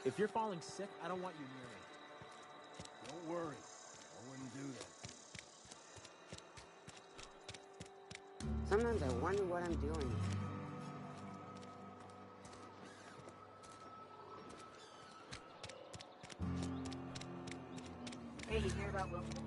If you're falling sick, I don't want you near me. Don't worry. I wouldn't do that. Sometimes I wonder what I'm doing. Hey, you hear about Wilson?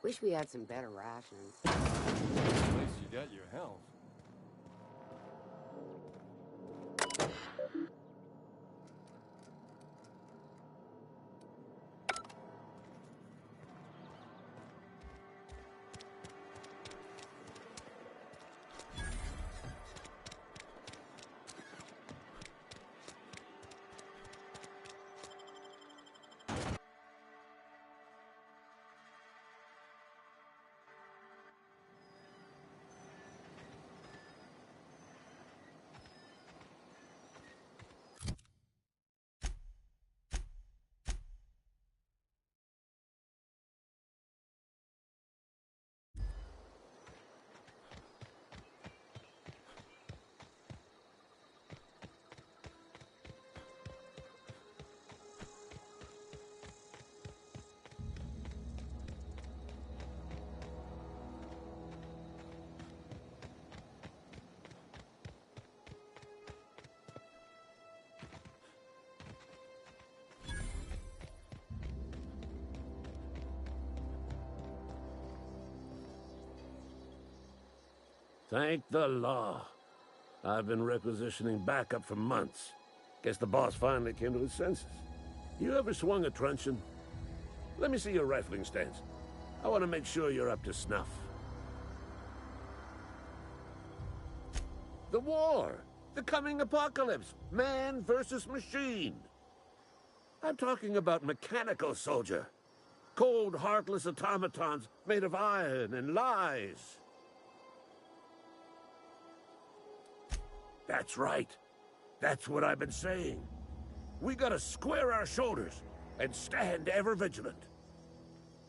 Wish we had some better rations. At least you got your health. Thank the law. I've been requisitioning backup for months. Guess the boss finally came to his senses. You ever swung a truncheon? Let me see your rifling stance. I want to make sure you're up to snuff. The war! The coming apocalypse! Man versus machine! I'm talking about mechanical soldier. Cold, heartless automatons made of iron and lies. That's right. That's what I've been saying. We gotta square our shoulders and stand ever vigilant.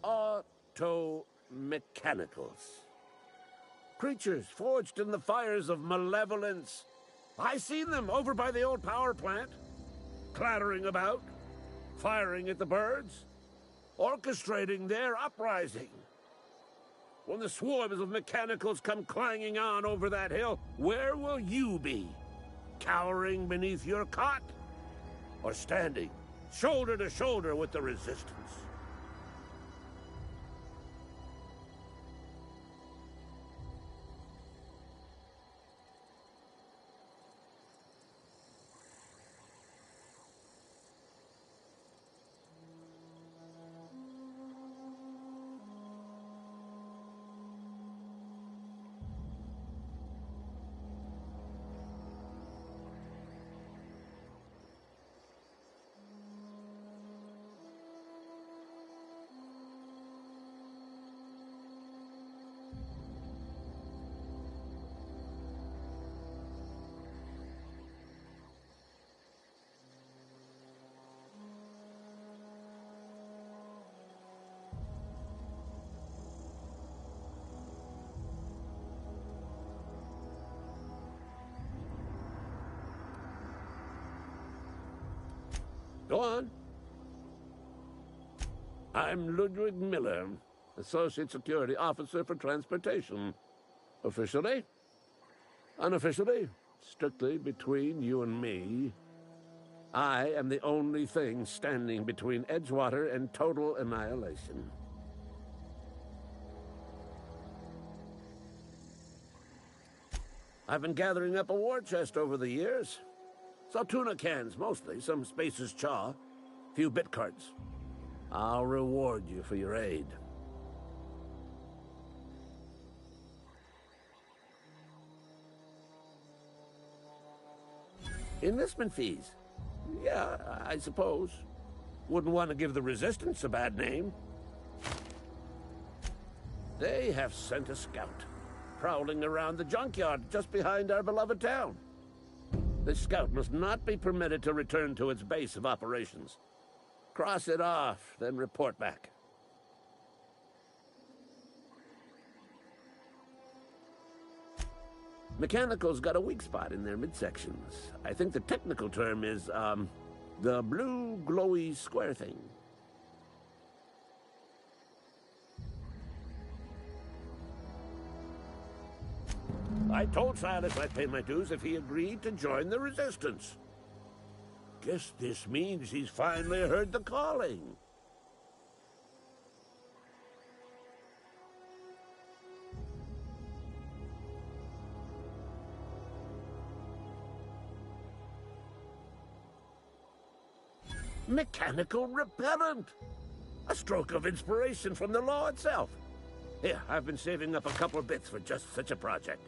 Auto-mechanicals. Creatures forged in the fires of malevolence. I seen them over by the old power plant, clattering about, firing at the birds, orchestrating their uprising. When the swarms of mechanicals come clanging on over that hill, where will you be? Cowering beneath your cot? Or standing shoulder to shoulder with the resistance? Go on. I'm Ludwig Miller, Associate Security Officer for Transportation. Officially, unofficially, strictly between you and me, I am the only thing standing between Edgewater and total annihilation. I've been gathering up a war chest over the years. Saw tuna cans, mostly, some Spacer's chaw, few bit cards. I'll reward you for your aid. Enlistment fees? Yeah, I suppose. Wouldn't want to give the Resistance a bad name. They have sent a scout, prowling around the junkyard just behind our beloved town. This scout must not be permitted to return to its base of operations. Cross it off, then report back. Mechanicals got a weak spot in their midsections. I think the technical term is, the blue glowy square thing. I told Silas I'd pay my dues if he agreed to join the Resistance. Guess this means he's finally heard the calling. Mechanical repellent! A stroke of inspiration from the law itself. Here, I've been saving up a couple of bits for just such a project.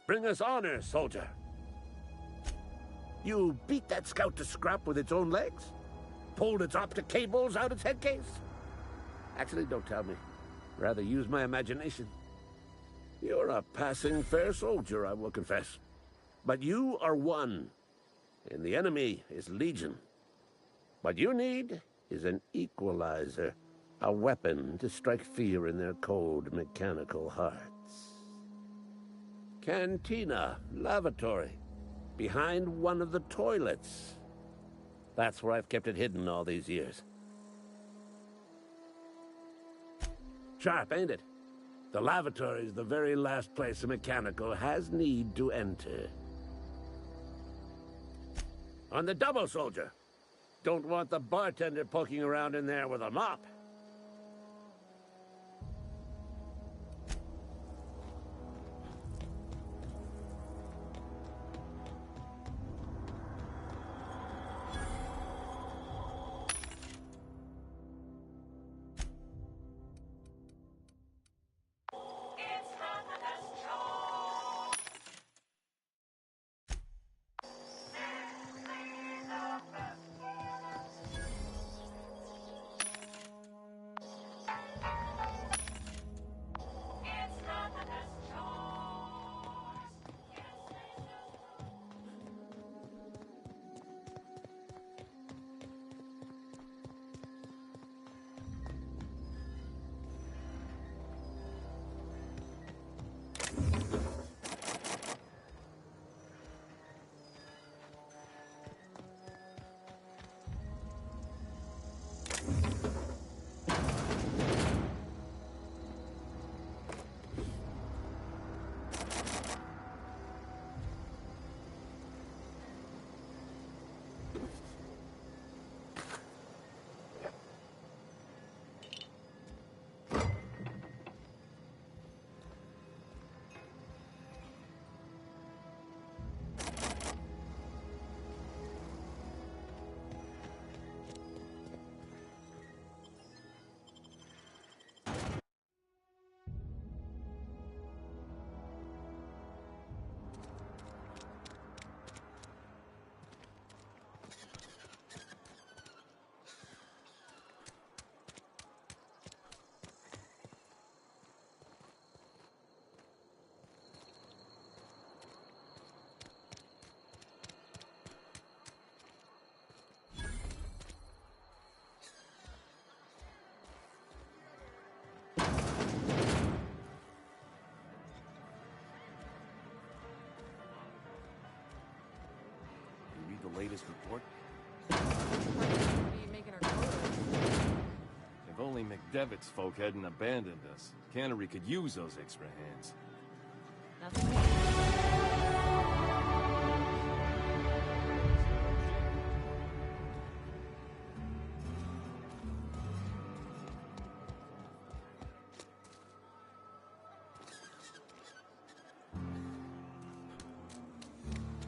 Bring us honor, soldier. You beat that scout to scrap with its own legs? Pulled its optic cables out its head case? Actually, don't tell me. Rather use my imagination. You're a passing fair soldier, I will confess. But you are one, and the enemy is legion. What you need is an equalizer, a weapon to strike fear in their cold, mechanical hearts. Cantina, lavatory, behind one of the toilets. That's where I've kept it hidden all these years. Sharp, ain't it? The lavatory is the very last place a mechanical has need to enter. On the double, soldier. Don't want the bartender poking around in there with a mop. The latest report? What are you making our quotas? If only McDevitt's folk hadn't abandoned us. Cannery could use those extra hands. Nothing.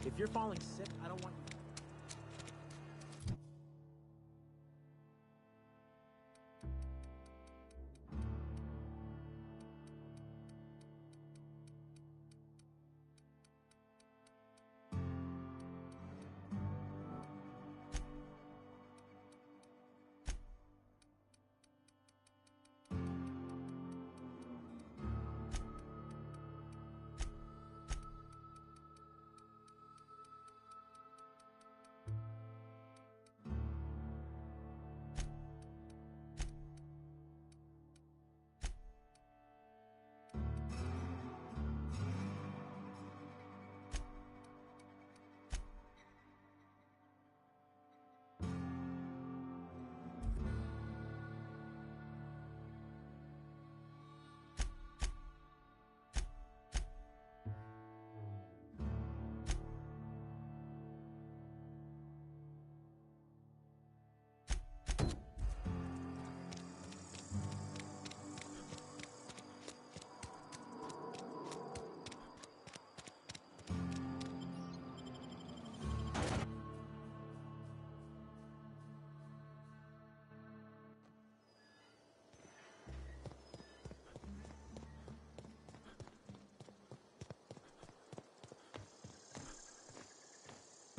If you're falling sick, I don't want you.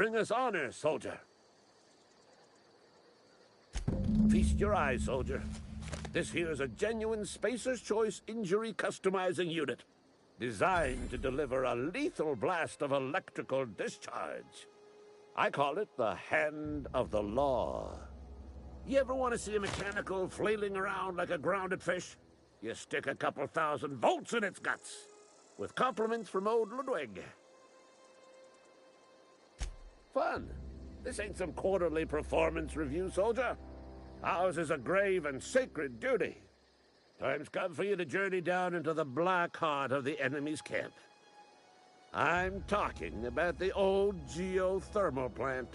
Bring us honor, soldier. Feast your eyes, soldier. This here's a genuine Spacer's Choice injury customizing unit, designed to deliver a lethal blast of electrical discharge. I call it the Hand of the Law. You ever want to see a mechanical flailing around like a grounded fish? You stick a couple thousand volts in its guts. With compliments from old Ludwig. Fun. This ain't some quarterly performance review, soldier. Ours is a grave and sacred duty. Time's come for you to journey down into the black heart of the enemy's camp. I'm talking about the old geothermal plant.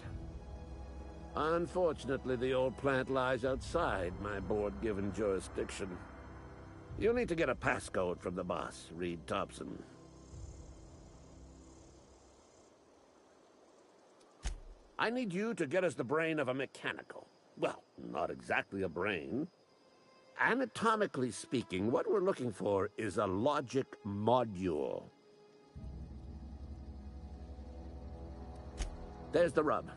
Unfortunately, the old plant lies outside my board-given jurisdiction. You'll need to get a passcode from the boss, Reed Thompson. I need you to get us the brain of a mechanical. Well, not exactly a brain. Anatomically speaking, what we're looking for is a logic module. There's the rub.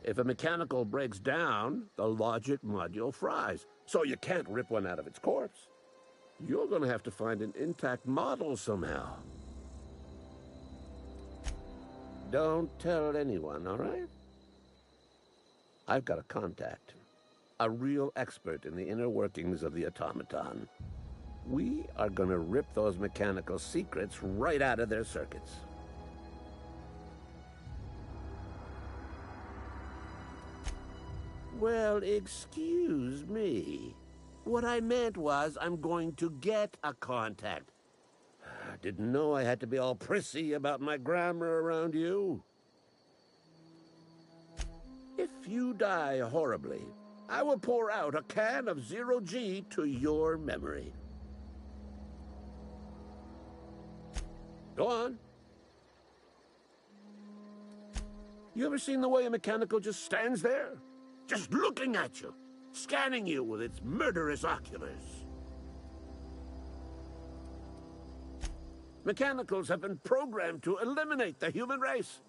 If a mechanical breaks down, the logic module fries, so you can't rip one out of its corpse. You're going to have to find an intact model somehow. Don't tell anyone, all right? I've got a contact. A real expert in the inner workings of the automaton. We are going to rip those mechanical secrets right out of their circuits. Well, excuse me. What I meant was I'm going to get a contact. I didn't know I had to be all prissy about my grammar around you. If you die horribly, I will pour out a can of 0G to your memory. Go on. You ever seen the way a mechanical just stands there? Just looking at you, scanning you with its murderous oculars. Mechanicals have been programmed to eliminate the human race.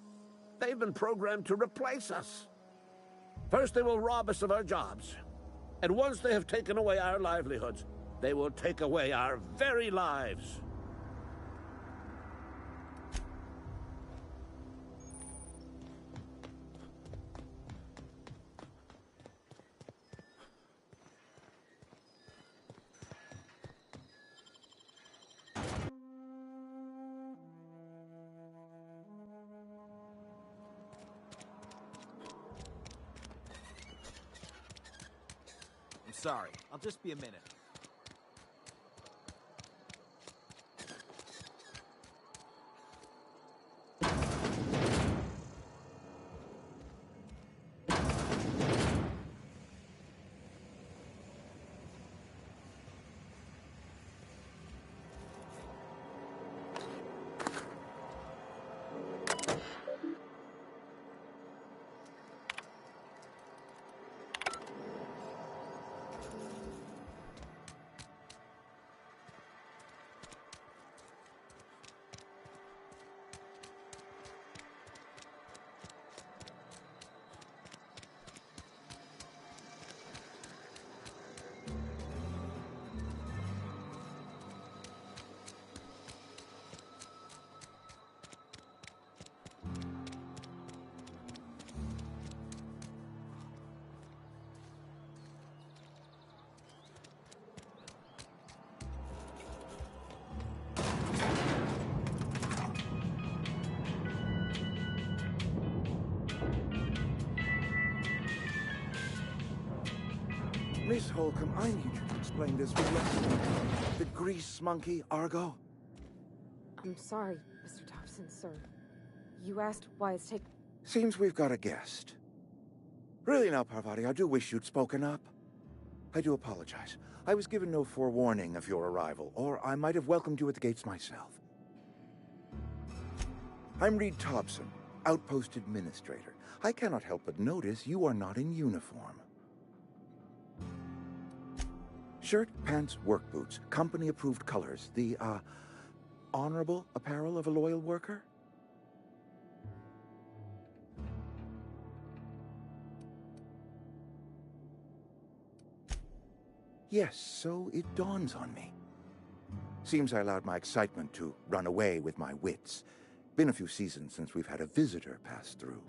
They've been programmed to replace us. First, they will rob us of our jobs. And once they have taken away our livelihoods, they will take away our very lives. I'm sorry. I'll just be a minute. Miss Holcomb, I need you to explain this with the grease monkey, Argo. I'm sorry, Mr. Thompson, sir. You asked why it's taken. Seems we've got a guest. Really now, Parvati, I do wish you'd spoken up. I do apologize. I was given no forewarning of your arrival, or I might have welcomed you at the gates myself. I'm Reed Thompson, Outpost Administrator. I cannot help but notice you are not in uniform. Shirt, pants, work boots, company-approved colors. The, honorable apparel of a loyal worker? Yes, so it dawns on me. Seems I allowed my excitement to run away with my wits. Been a few seasons since we've had a visitor pass through.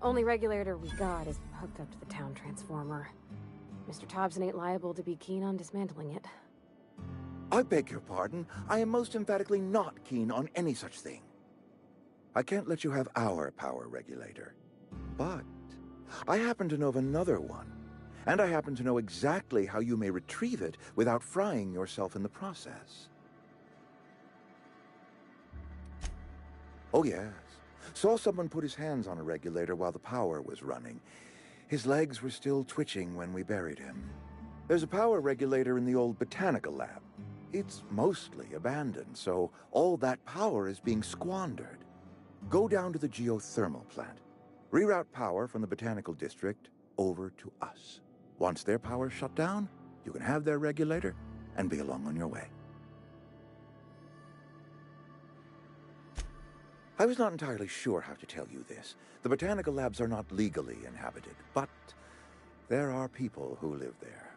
Only regulator we got is hooked up to the town transformer. Mr. Thompson ain't liable to be keen on dismantling it. I beg your pardon. I am most emphatically not keen on any such thing. I can't let you have our power regulator. But I happen to know of another one. And I happen to know exactly how you may retrieve it without frying yourself in the process. Oh, yes. Saw someone put his hands on a regulator while the power was running. His legs were still twitching when we buried him. There's a power regulator in the old botanical lab. It's mostly abandoned, so all that power is being squandered. Go down to the geothermal plant. Reroute power from the botanical district over to us. Once their power's shut down, you can have their regulator and be along on your way. I was not entirely sure how to tell you this. The botanical labs are not legally inhabited, but there are people who live there.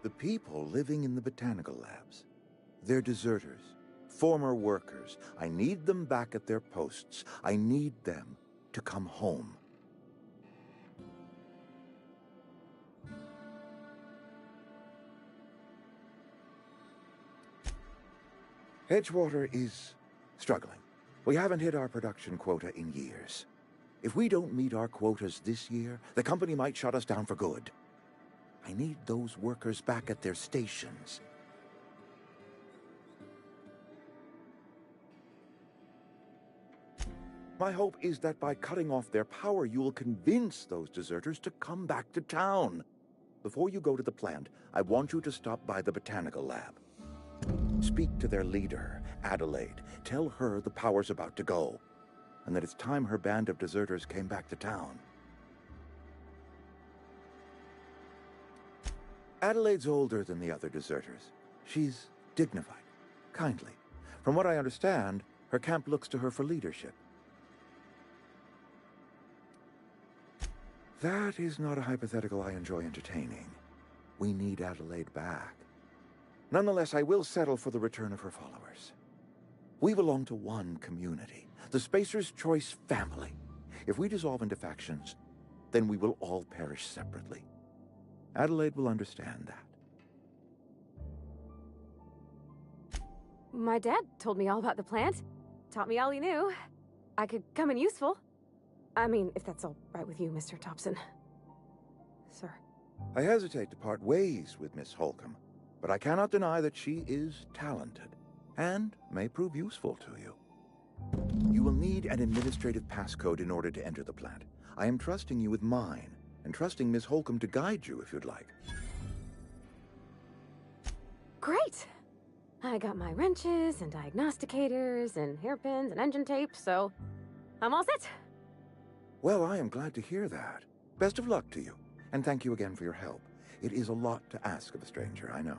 The people living in the botanical labs, they're deserters, former workers. I need them back at their posts. I need them to come home. Edgewater is struggling. We haven't hit our production quota in years. If we don't meet our quotas this year, the company might shut us down for good. I need those workers back at their stations. My hope is that by cutting off their power, you will convince those deserters to come back to town. Before you go to the plant, I want you to stop by the botanical lab. Speak to their leader, Adelaide. Tell her the power's about to go, and that it's time her band of deserters came back to town. Adelaide's older than the other deserters. She's dignified, kindly. From what I understand, her camp looks to her for leadership. That is not a hypothetical I enjoy entertaining. We need Adelaide back. Nonetheless, I will settle for the return of her followers. We belong to one community, the Spacer's Choice family. If we dissolve into factions, then we will all perish separately. Adelaide will understand that. My dad told me all about the plant. Taught me all he knew. I could come in useful. I mean, if that's all right with you, Mr. Thompson. Sir. I hesitate to part ways with Miss Holcomb, but I cannot deny that she is talented and may prove useful to you. You will need an administrative passcode in order to enter the plant. I am trusting you with mine, and trusting Miss Holcomb to guide you if you'd like. Great! I got my wrenches and diagnosticators and hairpins and engine tape, so I'm all set. Well, I am glad to hear that. Best of luck to you, and thank you again for your help. It is a lot to ask of a stranger, I know.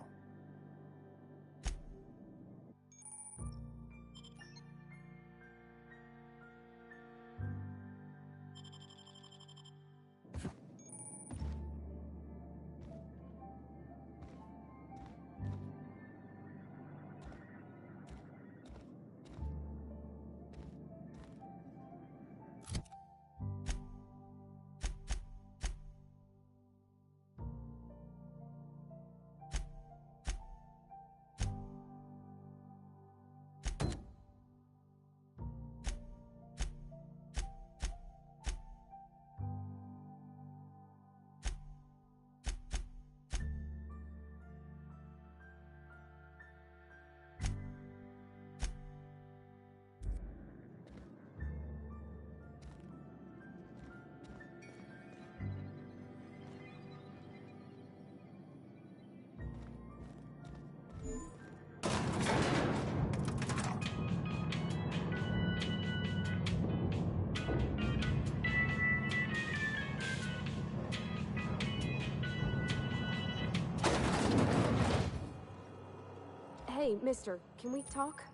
Hey, mister, can we talk?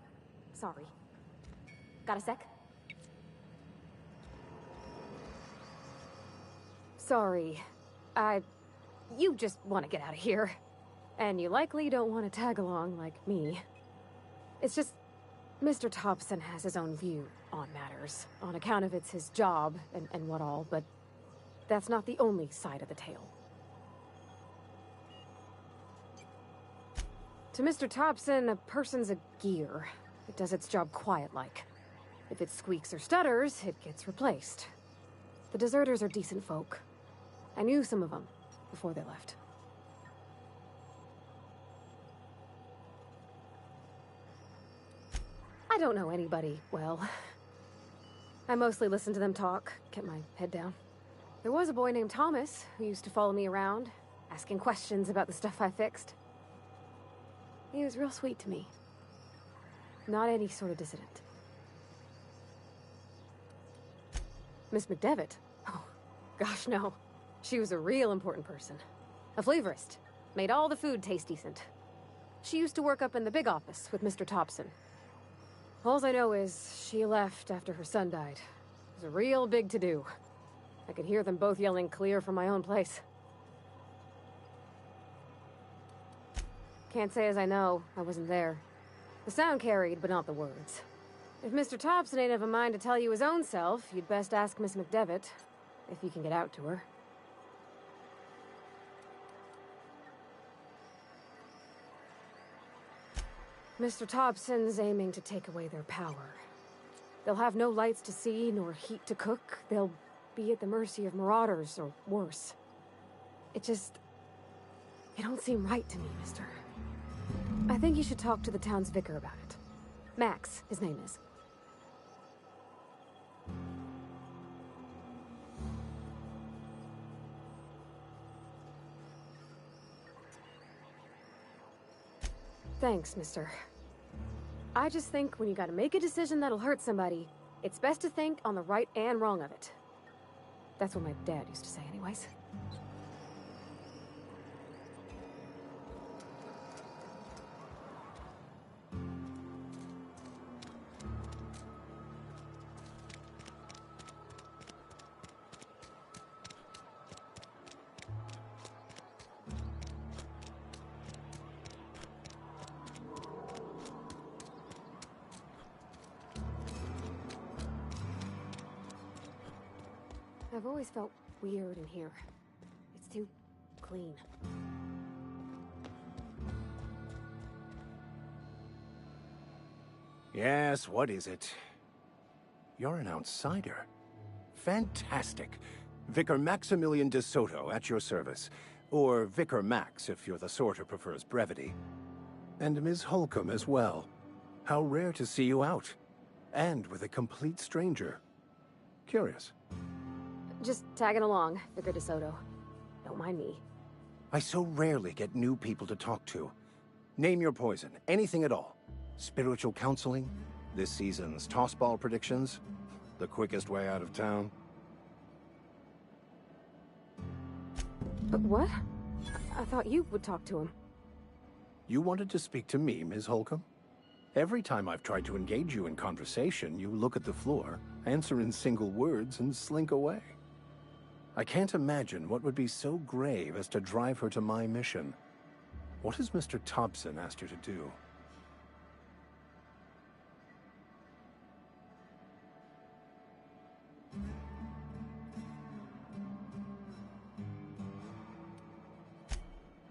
Sorry. Got a sec? Sorry. You just want to get out of here. And you likely don't want to tag along like me. It's just, Mr. Thompson has his own view on matters, on account of it's his job and what all, but that's not the only side of the tale. To Mr. Thompson, a person's a gear. It does its job quiet-like. If it squeaks or stutters, it gets replaced. The deserters are decent folk. I knew some of them before they left. I don't know anybody well. I mostly listened to them talk, kept my head down. There was a boy named Thomas who used to follow me around, asking questions about the stuff I fixed. He was real sweet to me. Not any sort of dissident. Miss McDevitt? Oh, gosh, no. She was a real important person. A flavorist. Made all the food taste decent. She used to work up in the big office with Mr. Thompson. All I know is she left after her son died. It was a real big to-do. I could hear them both yelling clear from my own place. Can't say as I know. I wasn't there. The sound carried, but not the words. If Mr. Thompson ain't of a mind to tell you his own self, you'd best ask Miss McDevitt, if you can get out to her. Mr. Thompson's aiming to take away their power. They'll have no lights to see, nor heat to cook. They'll be at the mercy of marauders, or worse. It don't seem right to me, mister. I think you should talk to the town's vicar about it. Max, his name is. Thanks, mister. I just think when you gotta make a decision that'll hurt somebody, it's best to think on the right and wrong of it. That's what my dad used to say anyways. I've always felt weird in here. It's too clean. Yes, what is it? You're an outsider. Fantastic. Vicar Maximilian de Soto, at your service. Or Vicar Max, if you're the sort who prefers brevity. And Ms. Holcomb as well. How rare to see you out. And with a complete stranger. Curious. Just tagging along, Vicar de Soto. Don't mind me. I so rarely get new people to talk to. Name your poison, anything at all. Spiritual counseling, this season's tossball predictions, the quickest way out of town. But what? I thought you would talk to him. You wanted to speak to me, Ms. Holcomb? Every time I've tried to engage you in conversation, you look at the floor, answer in single words, and slink away. I can't imagine what would be so grave as to drive her to my mission. What has Mr. Thompson asked you to do?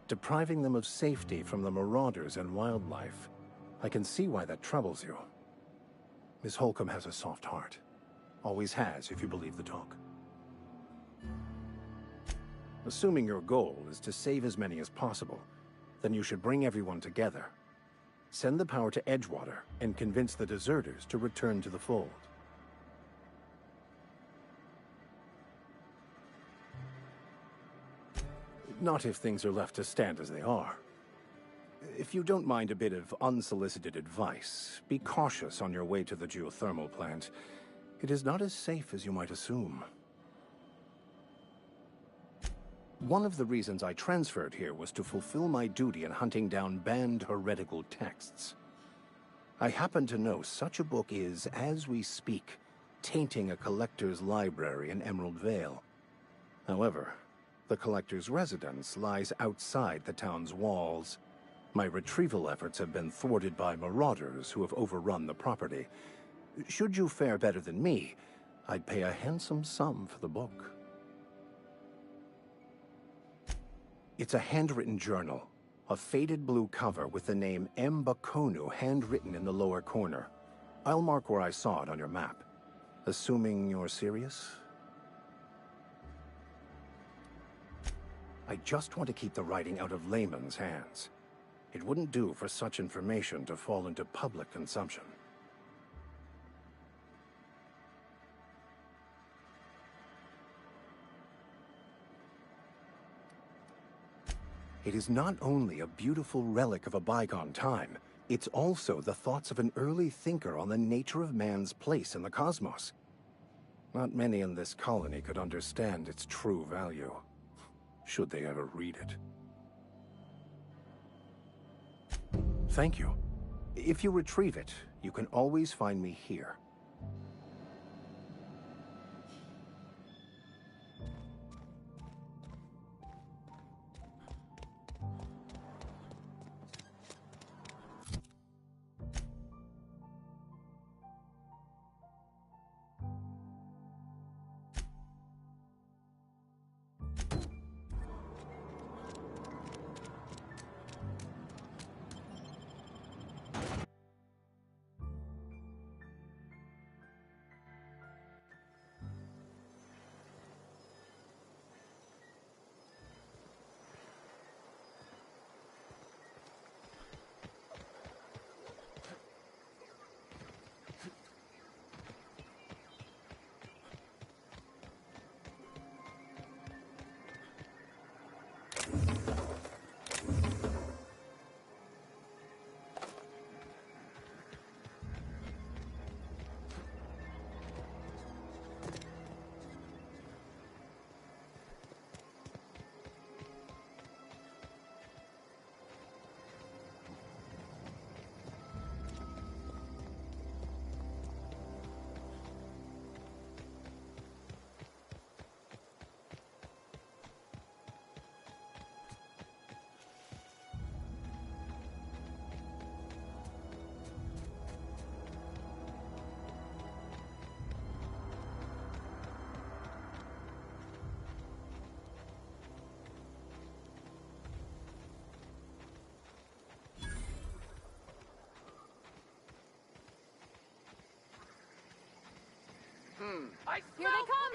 Depriving them of safety from the marauders and wildlife. I can see why that troubles you. Miss Holcomb has a soft heart. Always has, if you believe the talk. Assuming your goal is to save as many as possible, then you should bring everyone together. Send the power to Edgewater and convince the deserters to return to the fold. Not if things are left to stand as they are. If you don't mind a bit of unsolicited advice, be cautious on your way to the geothermal plant. It is not as safe as you might assume. One of the reasons I transferred here was to fulfill my duty in hunting down banned heretical texts. I happen to know such a book is, as we speak, tainting a collector's library in Emerald Vale. However, the collector's residence lies outside the town's walls. My retrieval efforts have been thwarted by marauders who have overrun the property. Should you fare better than me, I'd pay a handsome sum for the book. It's a handwritten journal, a faded blue cover with the name M. Bakonu handwritten in the lower corner. I'll mark where I saw it on your map. Assuming you're serious? I just want to keep the writing out of layman's hands. It wouldn't do for such information to fall into public consumption. It is not only a beautiful relic of a bygone time, it's also the thoughts of an early thinker on the nature of man's place in the cosmos. Not many in this colony could understand its true value, should they ever read it. Thank you. If you retrieve it, you can always find me here. Here they come!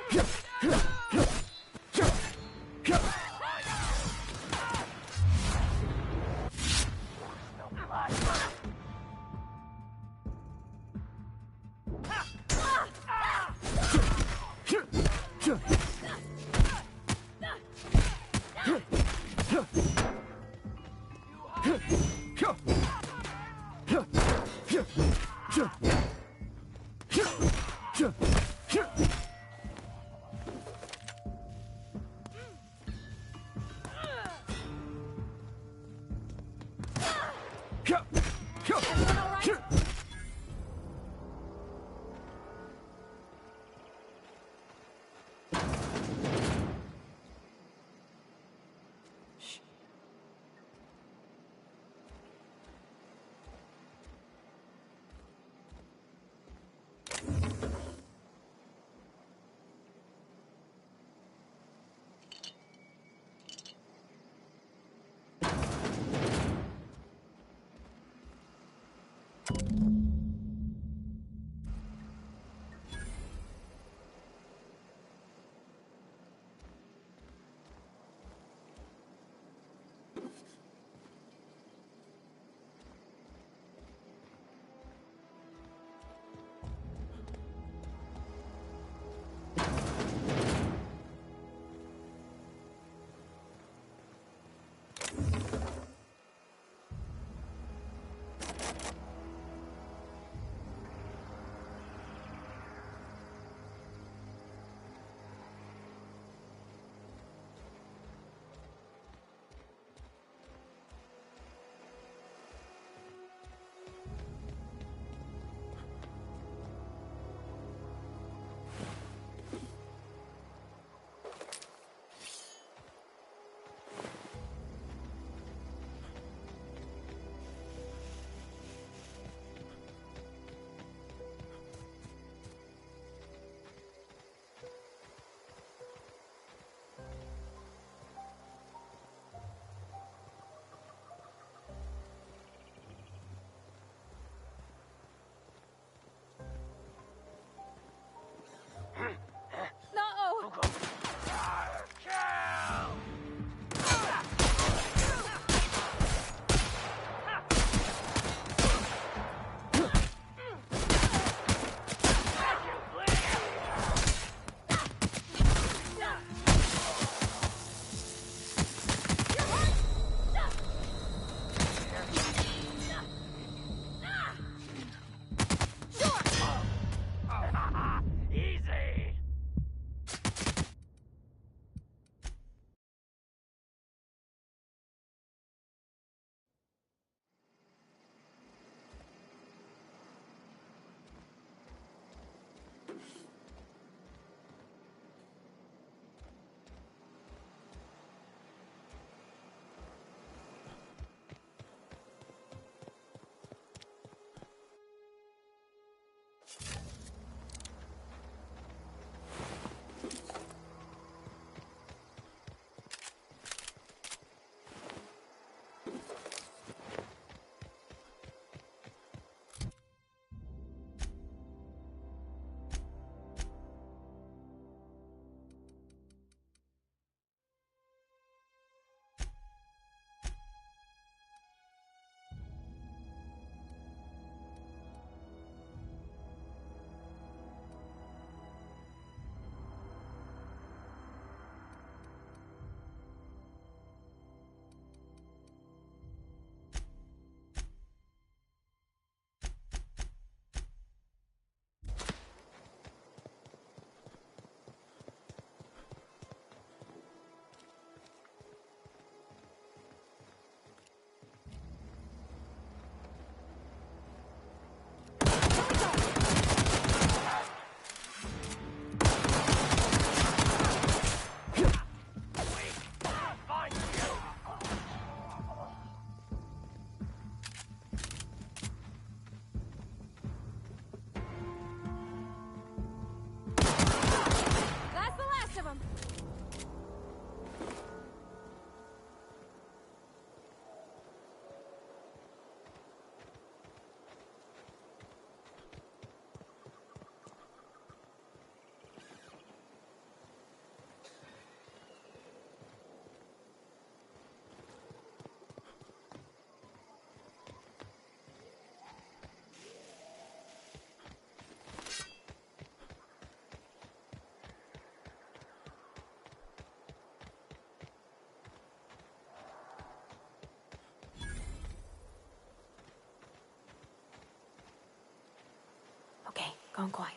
Gone quiet.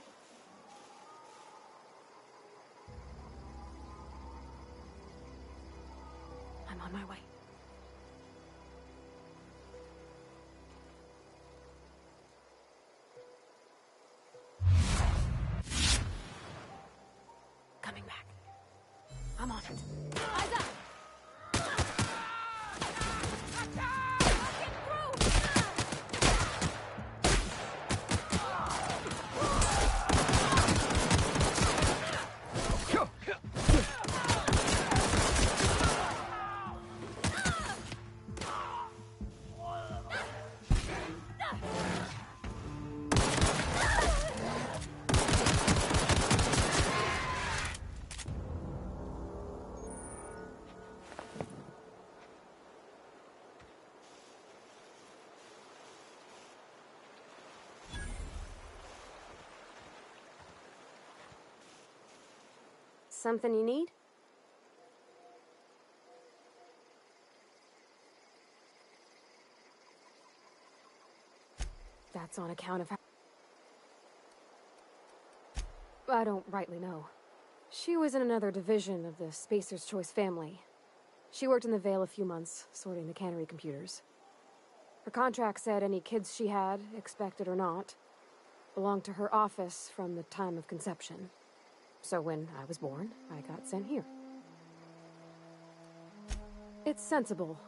I'm on my way. Coming back. I'm on it. Eyes up! Something you need? That's on account of how... I don't rightly know. She was in another division of the Spacer's Choice family. She worked in the Vale a few months, sorting the cannery computers. Her contract said any kids she had, expected or not, belonged to her office from the time of conception. So when I was born, I got sent here. It's sensible.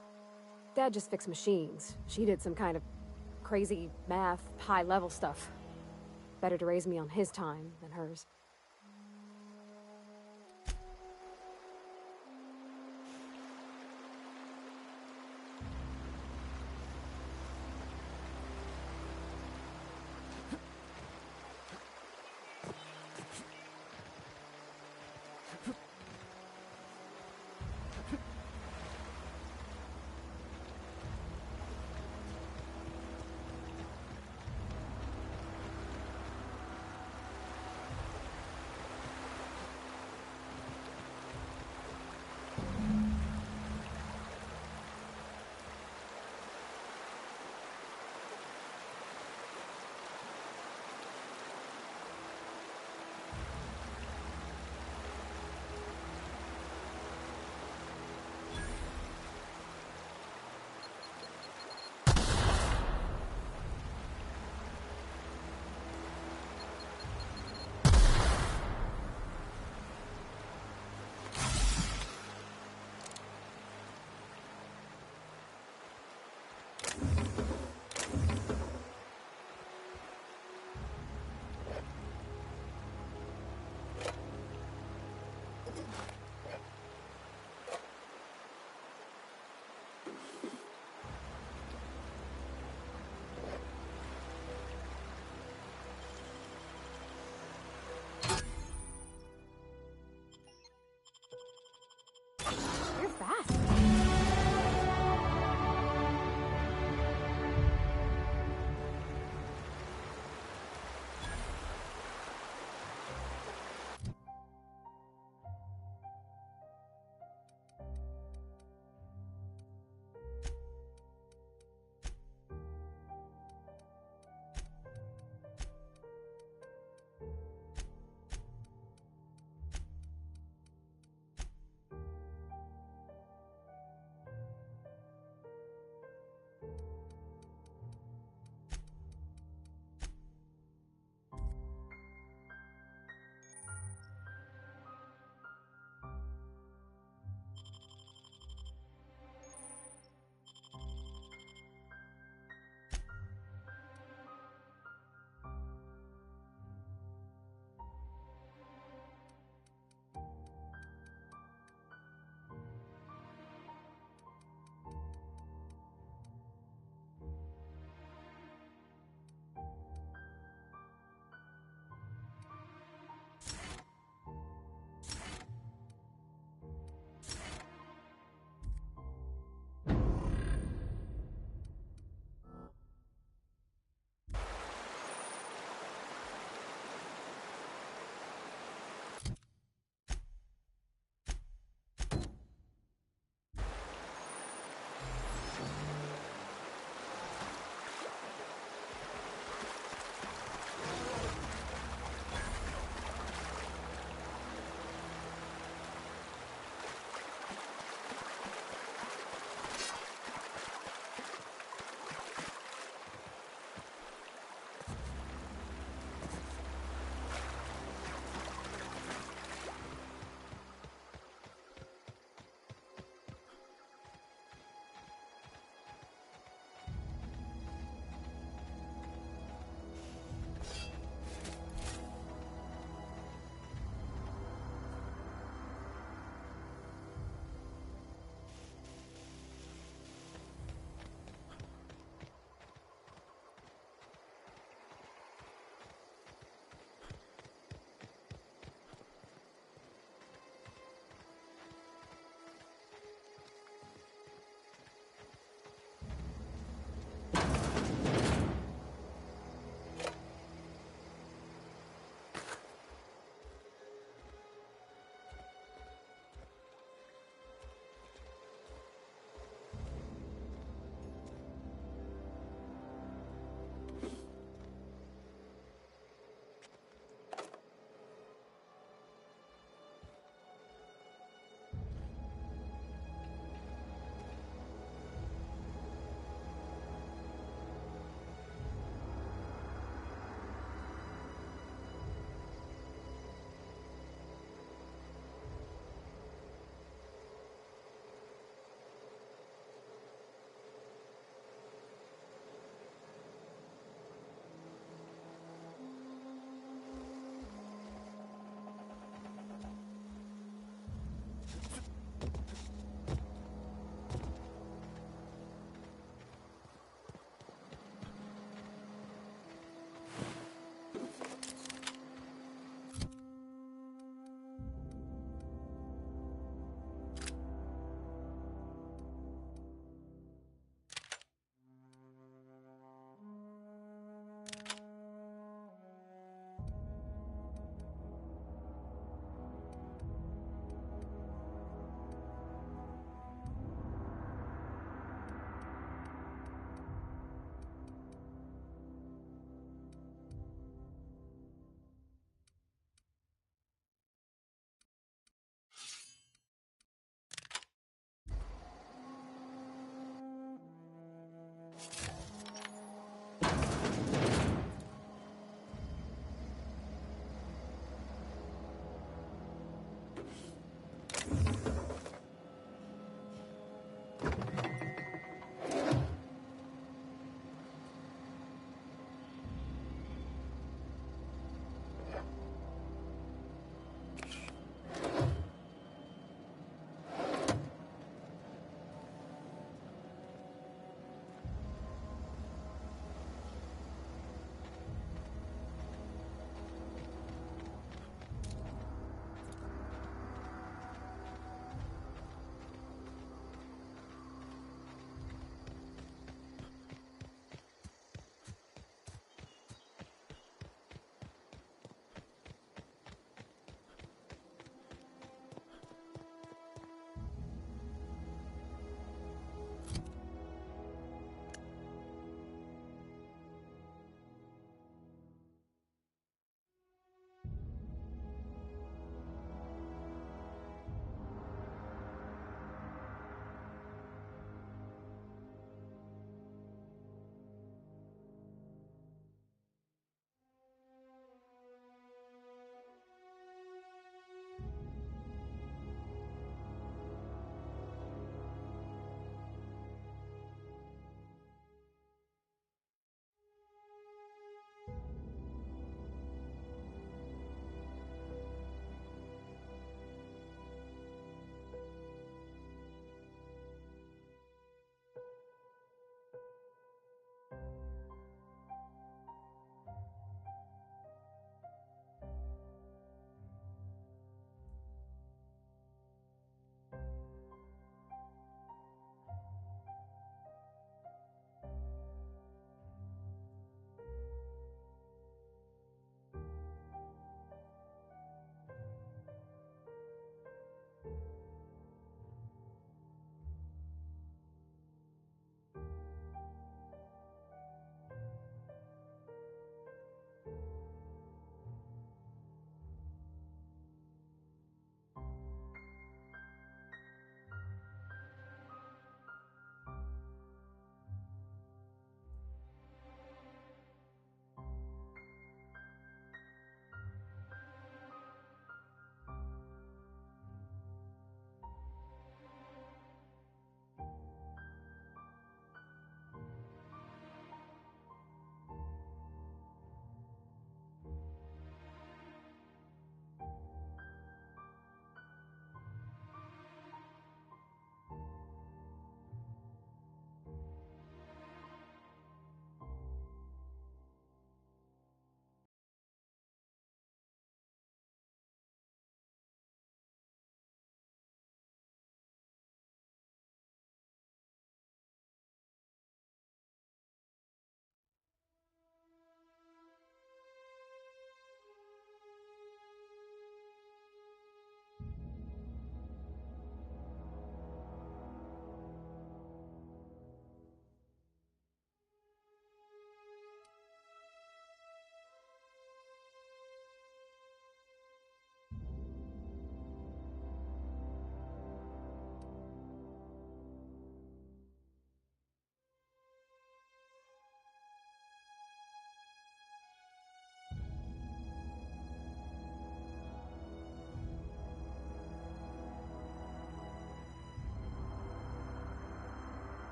Dad just fixed machines. She did some kind of crazy math, high-level stuff. Better to raise me on his time than hers. You're fast.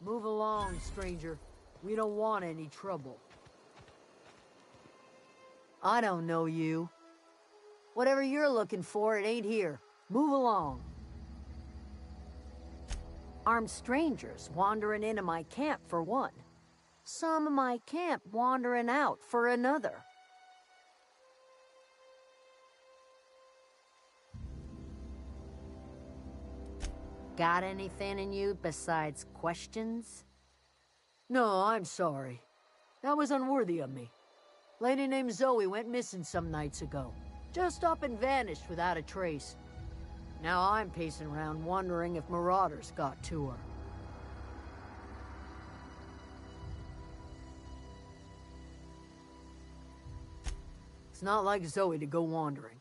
Move along, stranger. We don't want any trouble. I don't know you. Whatever you're looking for, it ain't here. Move along. Armed strangers wandering into my camp for one. Some of my camp wandering out for another. Got anything in you besides questions? No, I'm sorry. That was unworthy of me. Lady named Zoe went missing some nights ago. Just up and vanished without a trace. Now I'm pacing around wondering if marauders got to her. It's not like Zoe to go wandering.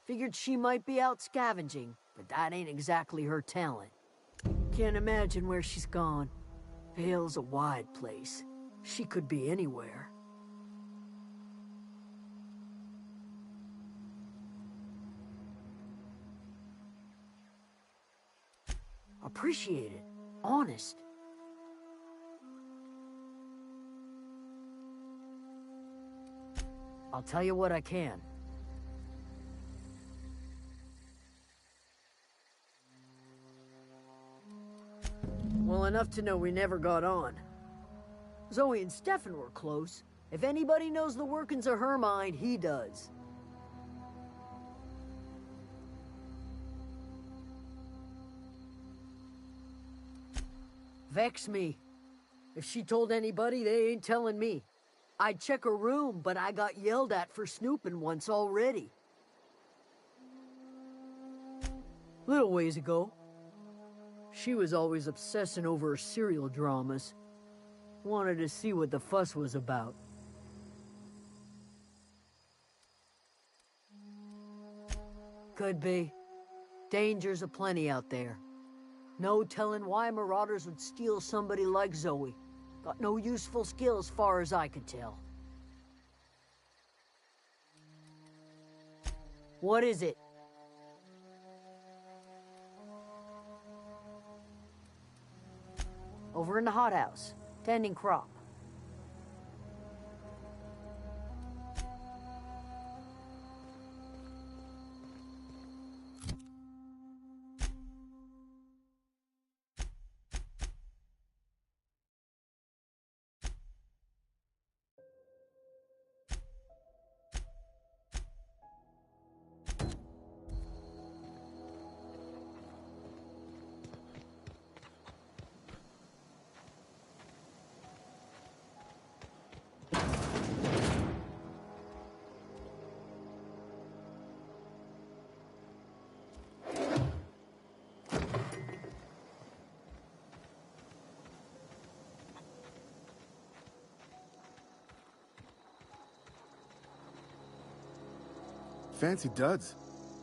Figured she might be out scavenging, but that ain't exactly her talent. Can't imagine where she's gone. Vale's a wide place. She could be anywhere. Appreciate it. Honest. I'll tell you what I can. Well, enough to know we never got on. Zoe and Stefan were close. If anybody knows the workings of her mind, he does. Vex me. If she told anybody, they ain't telling me. I'd check her room, but I got yelled at for snooping once already. Little ways ago. She was always obsessing over her serial dramas. Wanted to see what the fuss was about. Could be. Dangers aplenty out there. No telling why marauders would steal somebody like Zoe. Got no useful skills far as I could tell. What is it? Over in the hothouse, tending crop. Fancy duds.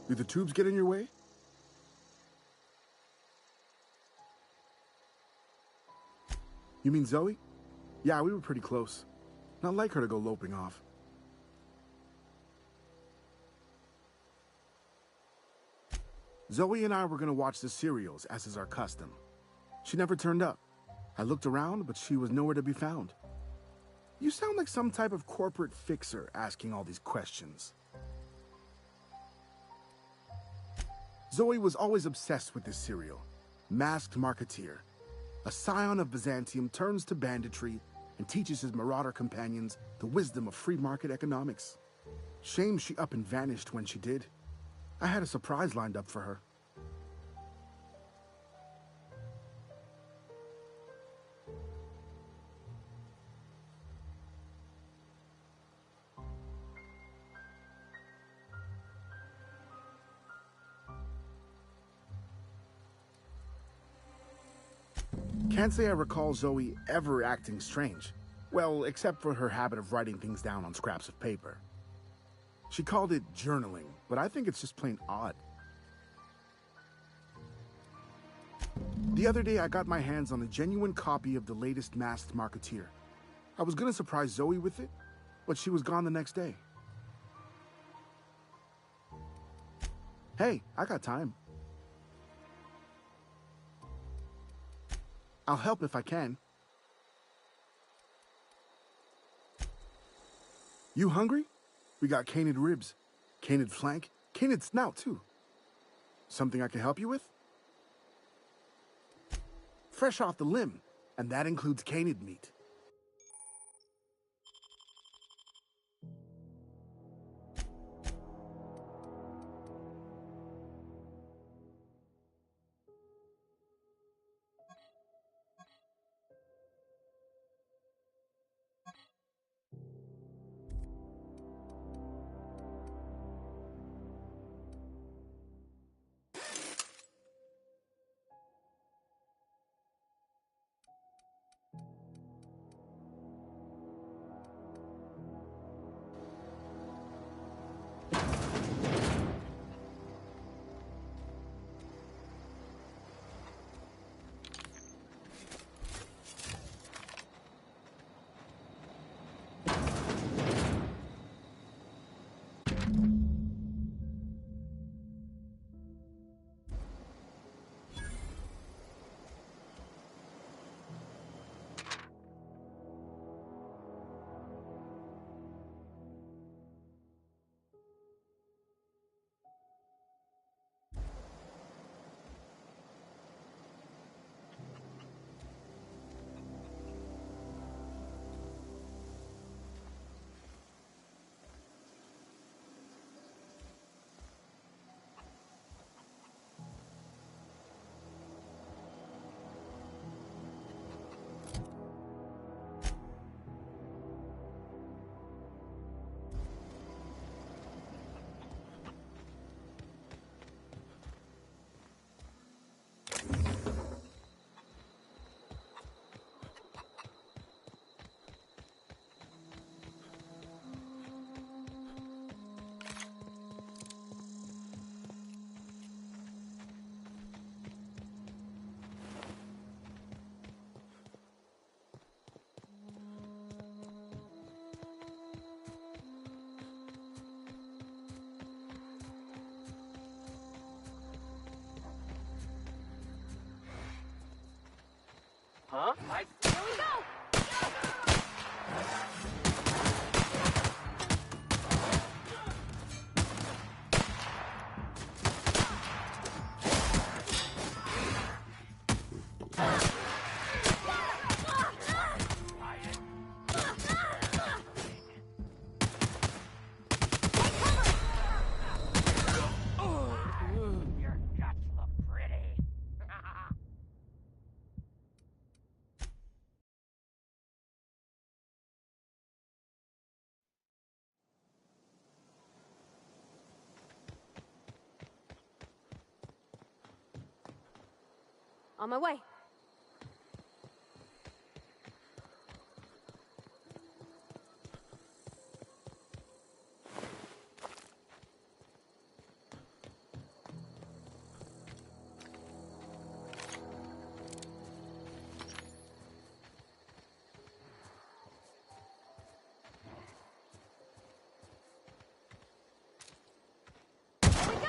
Do the tubes get in your way? You mean Zoe? Yeah, we were pretty close. Not like her to go loping off. Zoe and I were gonna watch the serials, as is our custom. She never turned up. I looked around, but she was nowhere to be found. You sound like some type of corporate fixer asking all these questions. Zoe was always obsessed with this serial, Masked Marketeer. A scion of Byzantium turns to banditry and teaches his marauder companions the wisdom of free market economics. Shame she up and vanished when she did. I had a surprise lined up for her. Can't say I recall Zoe ever acting strange. Well, except for her habit of writing things down on scraps of paper. She called it journaling, but I think it's just plain odd. The other day, I got my hands on a genuine copy of the latest Masked Marketeer. I was gonna surprise Zoe with it, but she was gone the next day. Hey, I got time. I'll help if I can. You hungry? We got canid ribs, canid flank, canid snout too. Something I can help you with? Fresh off the limb, and that includes canid meat. Huh? Here we go! Your guts look pretty. On my way. Here we go!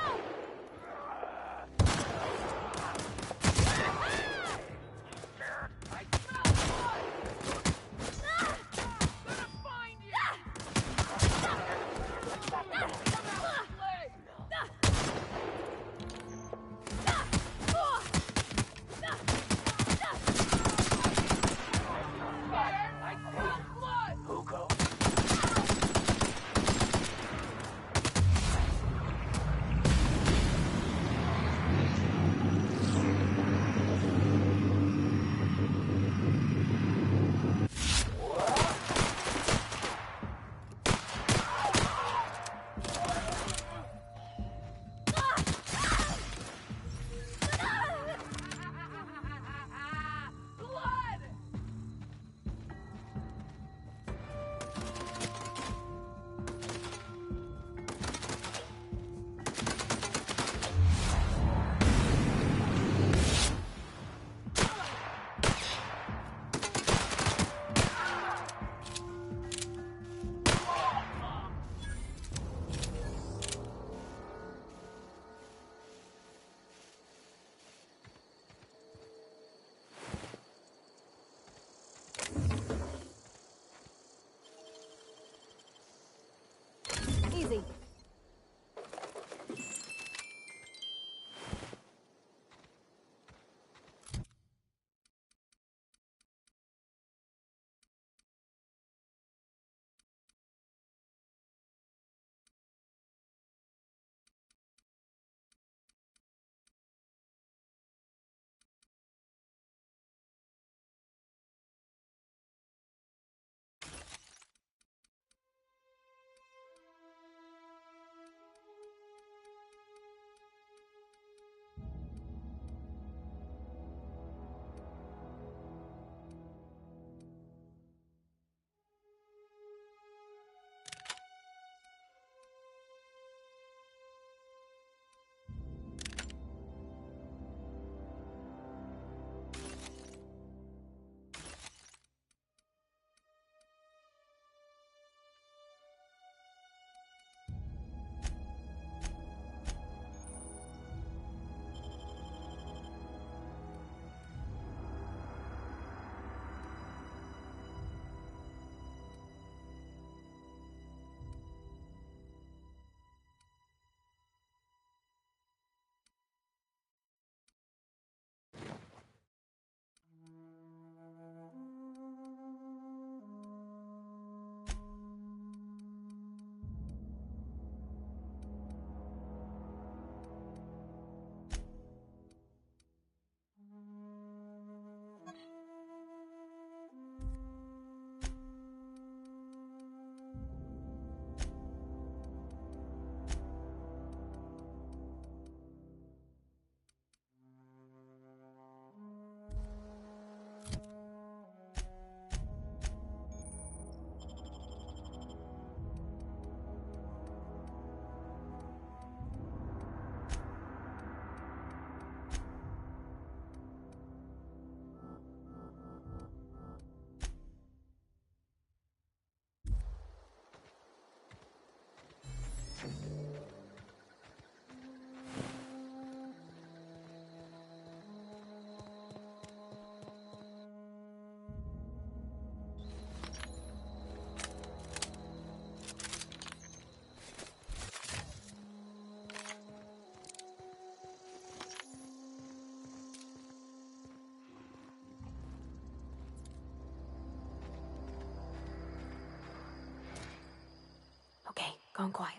Gone quiet.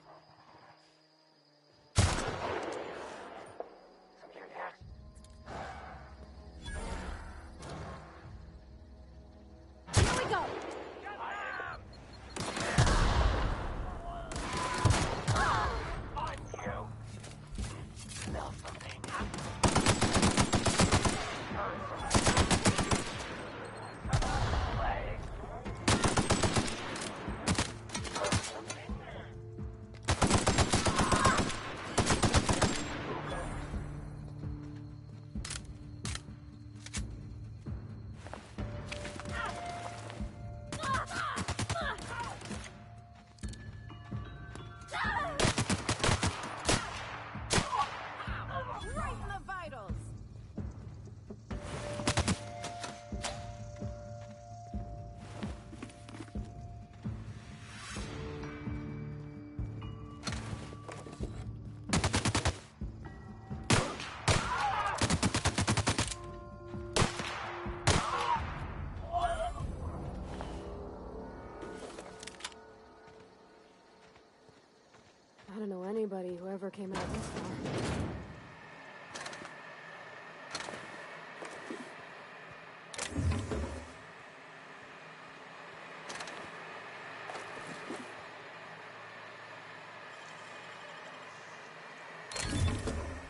Here we go! Right in the vitals! I don't know anybody who ever came out this far.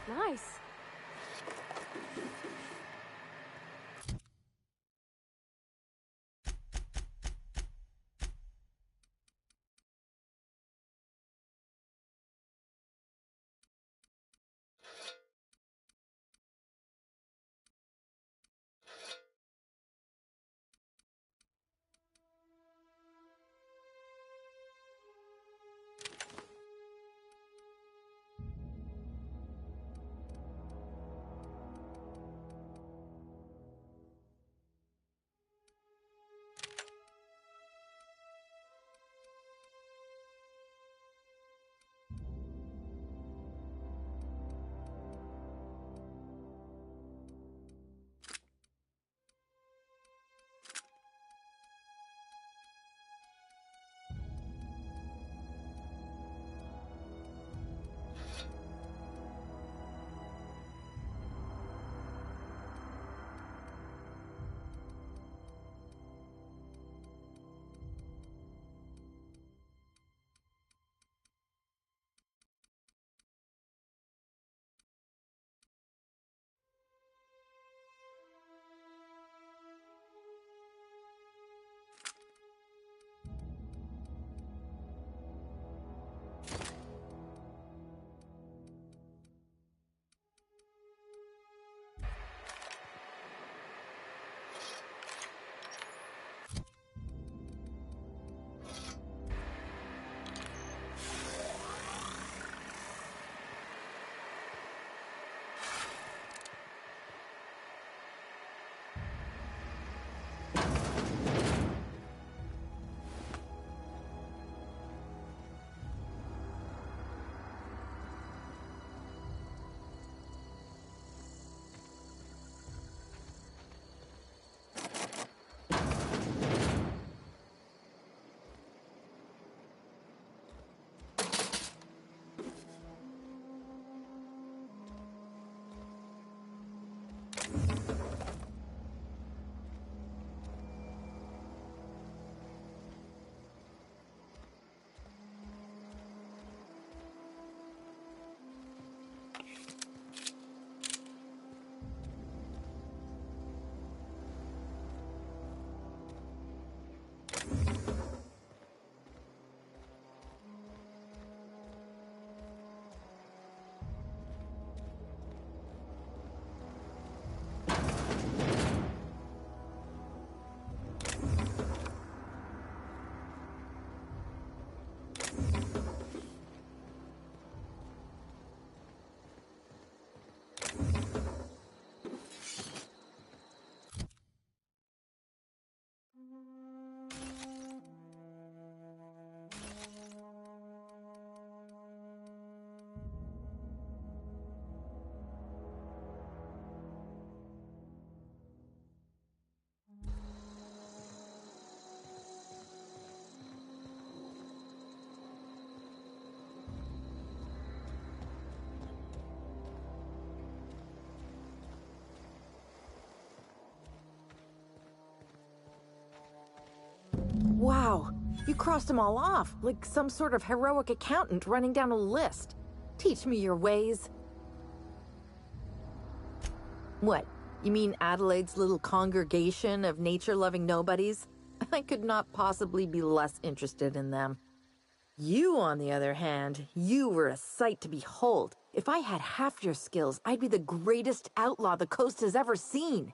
Nice. You crossed them all off, like some sort of heroic accountant running down a list. Teach me your ways. What? You mean Adelaide's little congregation of nature-loving nobodies? I could not possibly be less interested in them. You, on the other hand, you were a sight to behold. If I had half your skills, I'd be the greatest outlaw the coast has ever seen.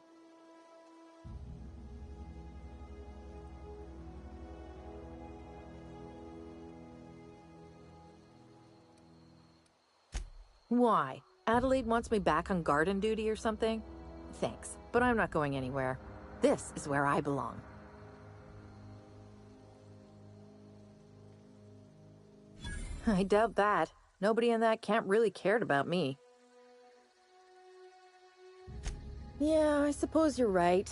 Why? Adelaide wants me back on garden duty or something? Thanks, but I'm not going anywhere. This is where I belong. I doubt that. Nobody in that camp really cared about me. Yeah, I suppose you're right.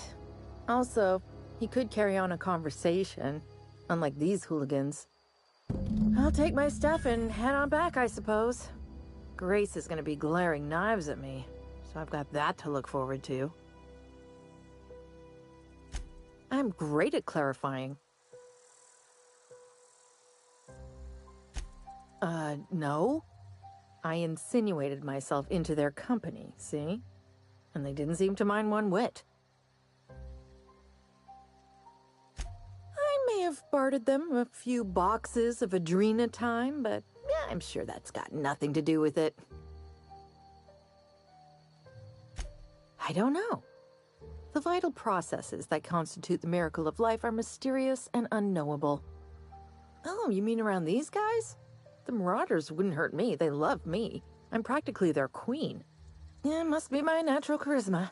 Also, he could carry on a conversation, unlike these hooligans. I'll take my stuff and head on back, I suppose. Grace is gonna be glaring knives at me, so I've got that to look forward to. I'm great at clarifying. No. I insinuated myself into their company, see? And they didn't seem to mind one whit. I may have bartered them a few boxes of Adrena time, but yeah, I'm sure that's got nothing to do with it. I don't know. The vital processes that constitute the miracle of life are mysterious and unknowable. Oh, you mean around these guys? The Marauders wouldn't hurt me. They love me. I'm practically their queen. Yeah, must be my natural charisma.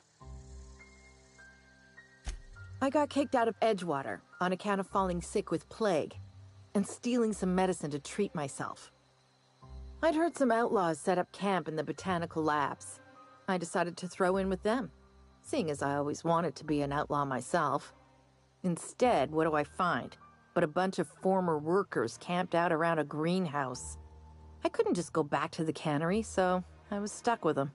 I got kicked out of Edgewater on account of falling sick with plague and stealing some medicine to treat myself. I'd heard some outlaws set up camp in the botanical labs. I decided to throw in with them, seeing as I always wanted to be an outlaw myself. Instead, what do I find? But a bunch of former workers camped out around a greenhouse. I couldn't just go back to the cannery, so I was stuck with them.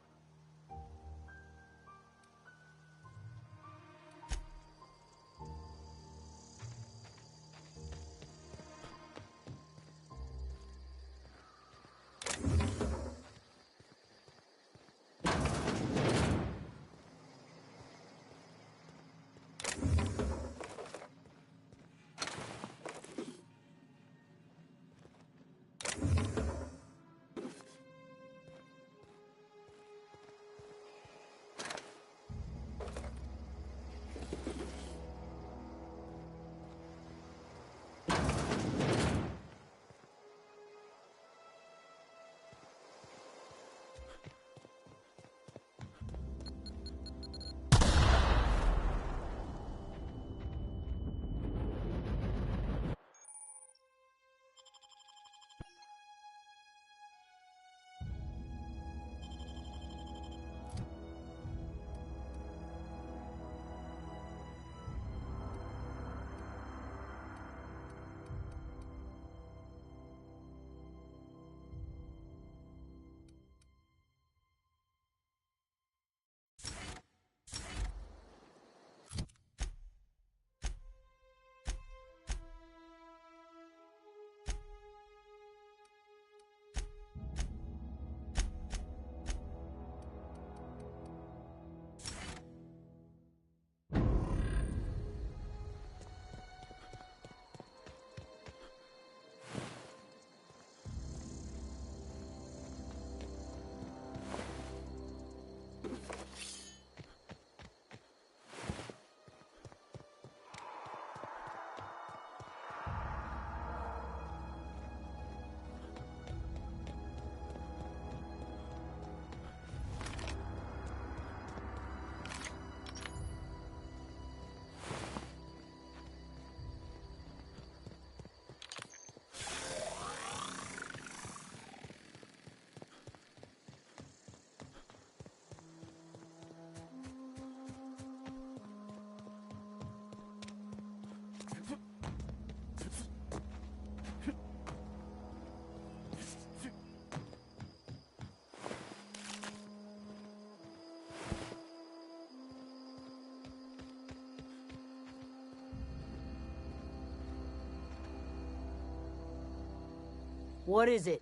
What is it?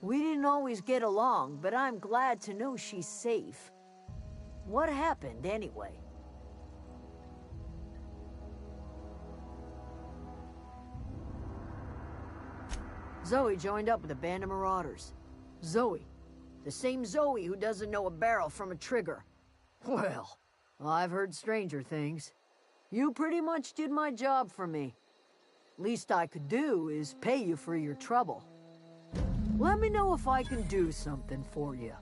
We didn't always get along, but I'm glad to know she's safe. What happened, anyway? Zoe joined up with a band of marauders. Zoe. The same Zoe who doesn't know a barrel from a trigger. Well, I've heard stranger things. You pretty much did my job for me. Least I could do is pay you for your trouble. Let me know if I can do something for you.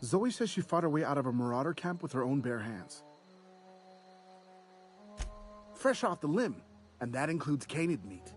Zoe says she fought her way out of a marauder camp with her own bare hands. Fresh off the limb, and that includes canid meat.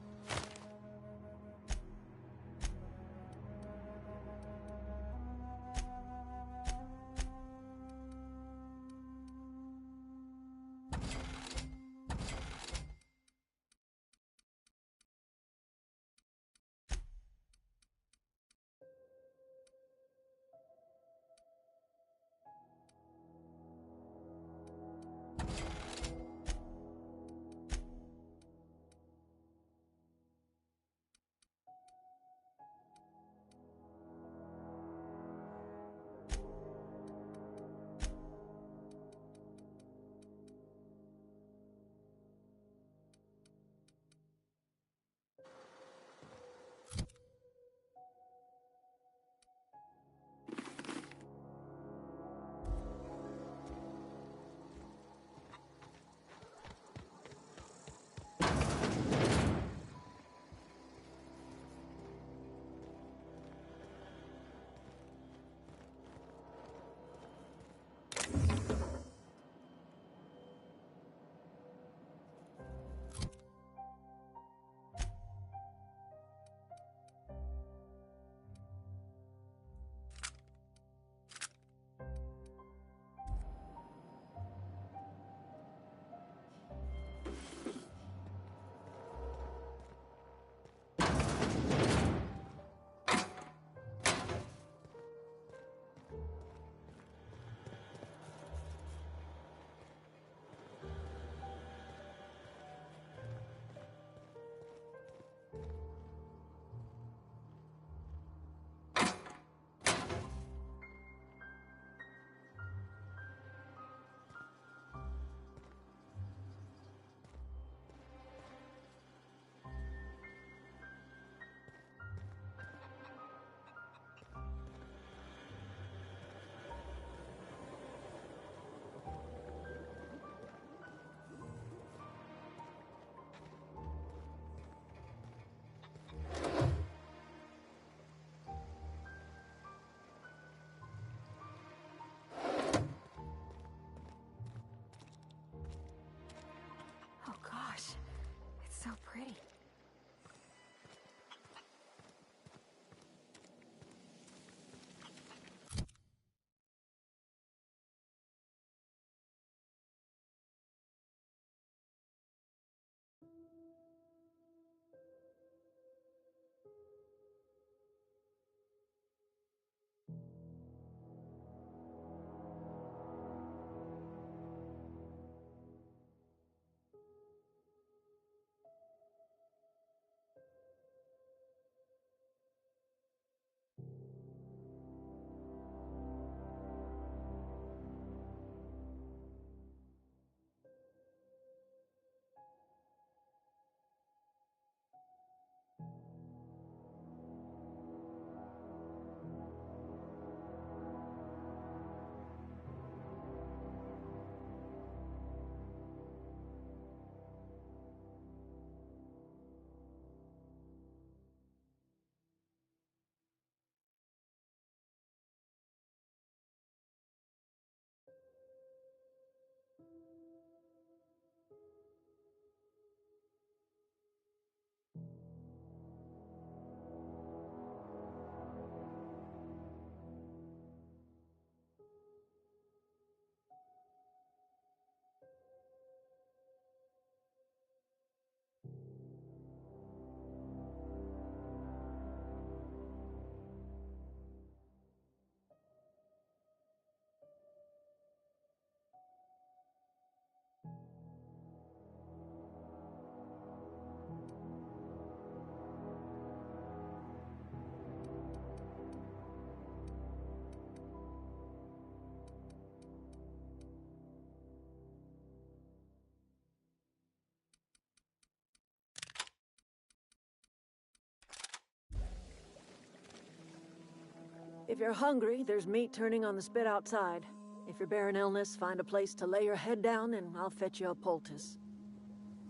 If you're hungry, there's meat turning on the spit outside. If you're bearing illness, find a place to lay your head down and I'll fetch you a poultice.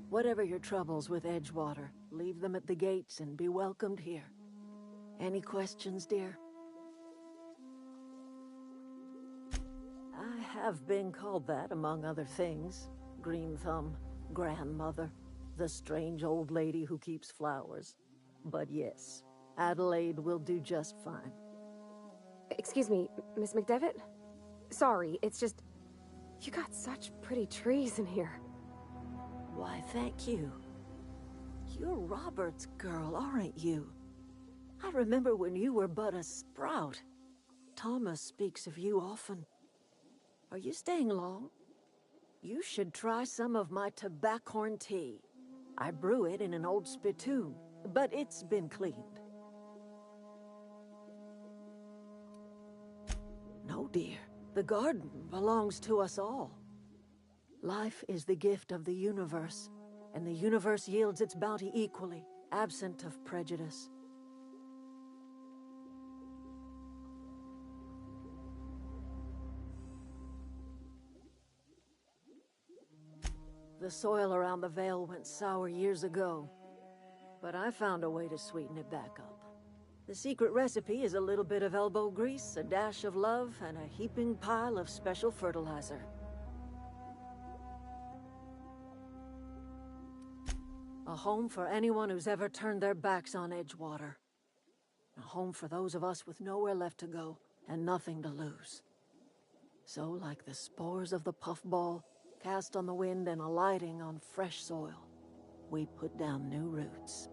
Whatever your troubles with Edgewater, leave them at the gates and be welcomed here. Any questions, dear? I have been called that, among other things. Green Thumb, grandmother, the strange old lady who keeps flowers. But yes, Adelaide will do just fine. Excuse me, Miss McDevitt? Sorry, it's just... You got such pretty trees in here. Why, thank you. You're Robert's girl, aren't you? I remember when you were but a sprout. Thomas speaks of you often. Are you staying long? You should try some of my tobaccorn tea. I brew it in an old spittoon, but it's been cleaned. No, dear. The garden belongs to us all. Life is the gift of the universe, and the universe yields its bounty equally, absent of prejudice. The soil around the Vale went sour years ago, but I found a way to sweeten it back up. The secret recipe is a little bit of elbow grease, a dash of love, and a heaping pile of special fertilizer. A home for anyone who's ever turned their backs on Edgewater. A home for those of us with nowhere left to go and nothing to lose. So, like the spores of the puffball, cast on the wind and alighting on fresh soil, we put down new roots.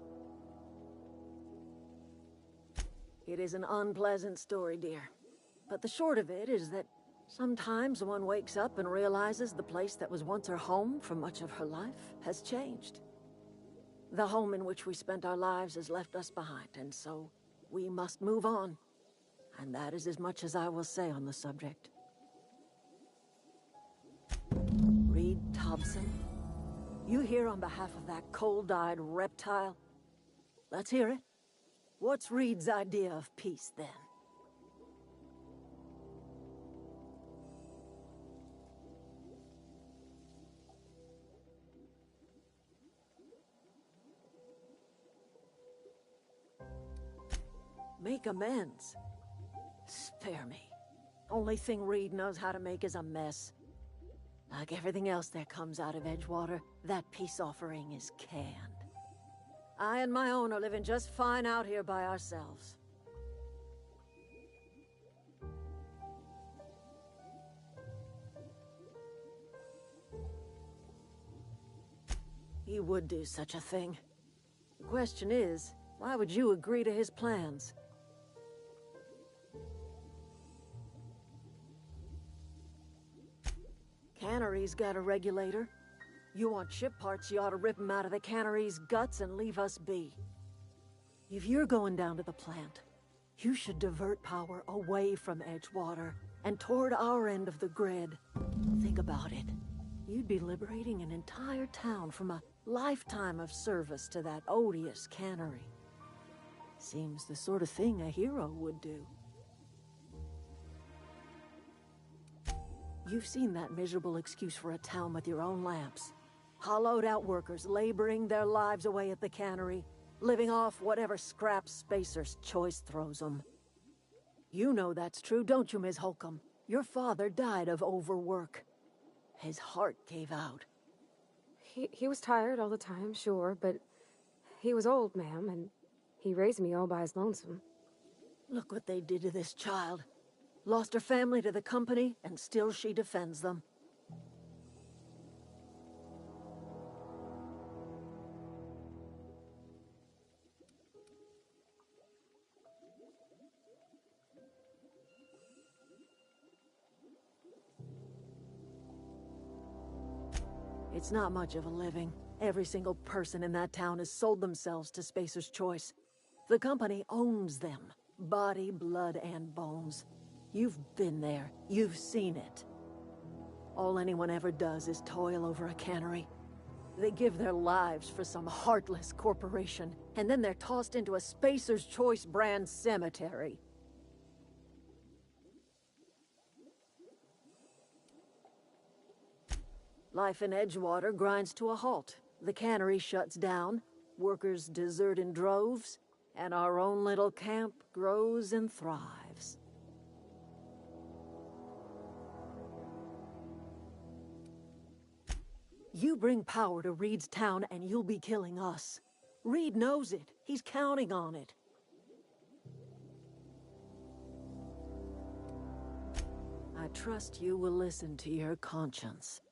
It is an unpleasant story, dear. But the short of it is that sometimes one wakes up and realizes the place that was once her home for much of her life has changed. The home in which we spent our lives has left us behind, and so we must move on. And that is as much as I will say on the subject. Reed Thompson, you here on behalf of that cold-eyed reptile? Let's hear it. What's Reed's idea of peace, then? Make amends? Spare me. Only thing Reed knows how to make is a mess. Like everything else that comes out of Edgewater, that peace offering is canned. I and my own are living just fine out here by ourselves. He would do such a thing. The question is, why would you agree to his plans? Cannery's got a regulator. You want ship parts, you ought to rip them out of the cannery's guts and leave us be. If you're going down to the plant, you should divert power away from Edgewater and toward our end of the grid. Think about it. You'd be liberating an entire town from a lifetime of service to that odious cannery. Seems the sort of thing a hero would do. You've seen that miserable excuse for a town with your own lamps. Hollowed out workers laboring their lives away at the cannery, living off whatever scraps Spacer's Choice throws them. You know that's true, don't you, Ms. Holcomb? Your father died of overwork. His heart gave out. He was tired all the time, sure, but he was old, ma'am, and he raised me all by his lonesome. Look what they did to this child. Lost her family to the company, and still she defends them. It's not much of a living. Every single person in that town has sold themselves to Spacer's Choice. The company owns them. Body, blood, and bones. You've been there. You've seen it. All anyone ever does is toil over a cannery. They give their lives for some heartless corporation, and then they're tossed into a Spacer's Choice brand cemetery. Life in Edgewater grinds to a halt. The cannery shuts down, workers desert in droves, and our own little camp grows and thrives. You bring power to Reed's town and you'll be killing us. Reed knows it. He's counting on it. I trust you will listen to your conscience.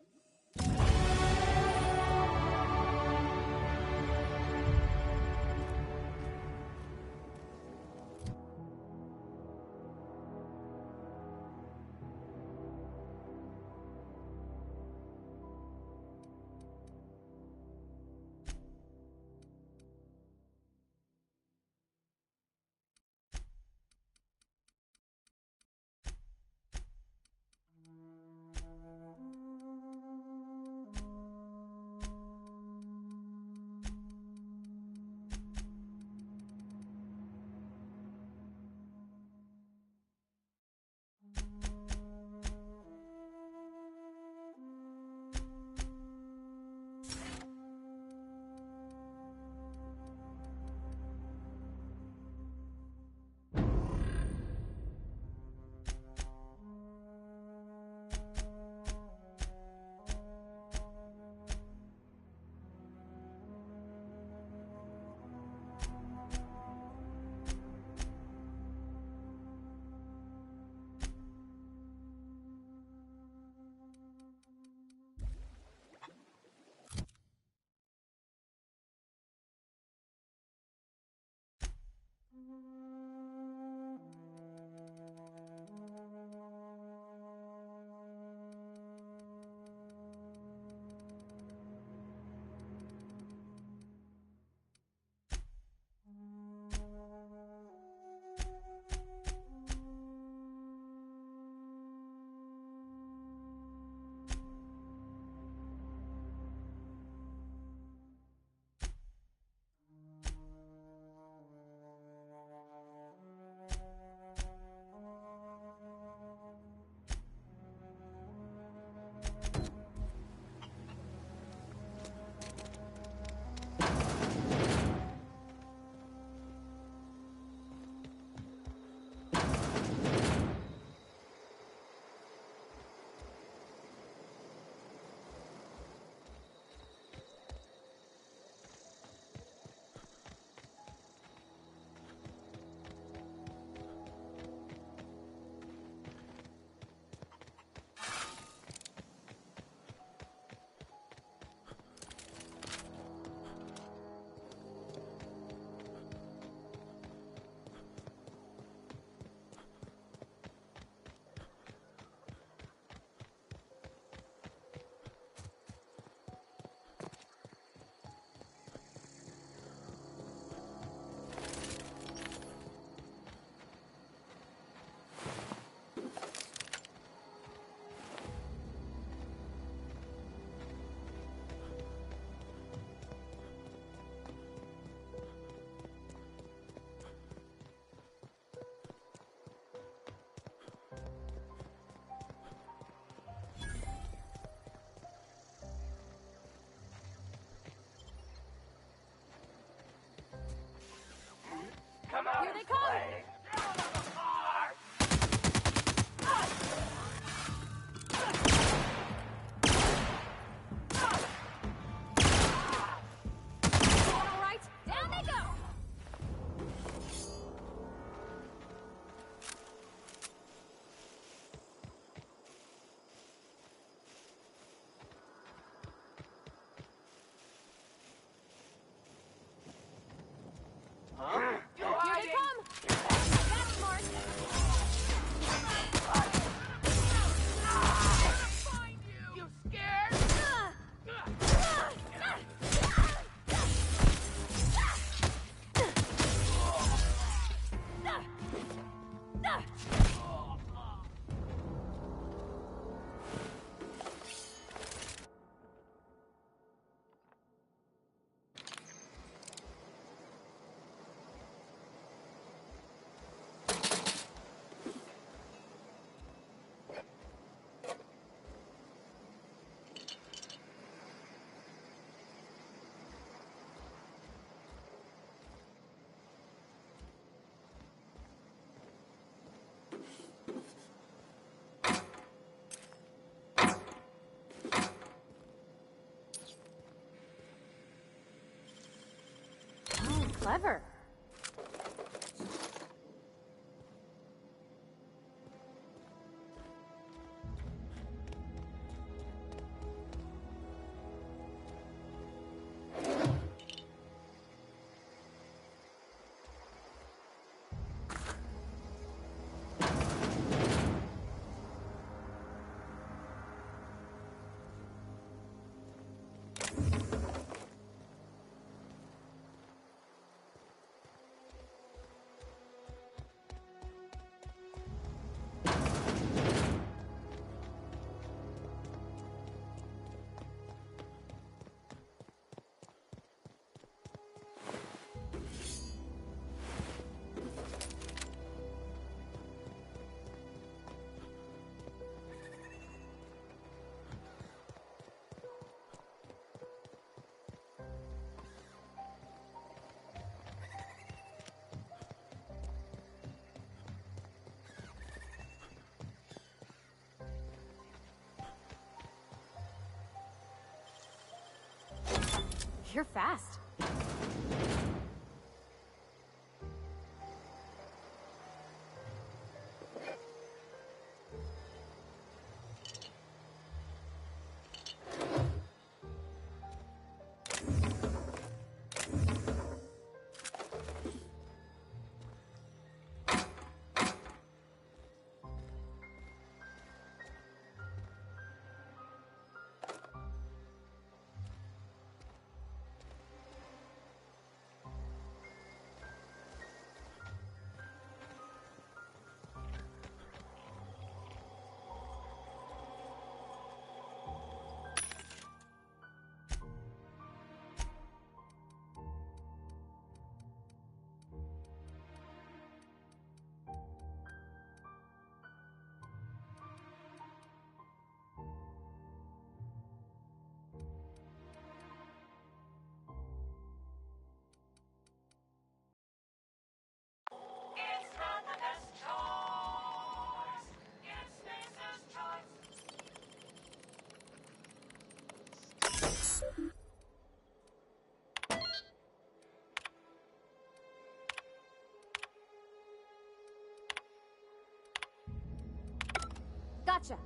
Come on, here they come! All right, down they go! Huh? Here they come! That's smart! Find you! You scared? You're fast. Gotcha.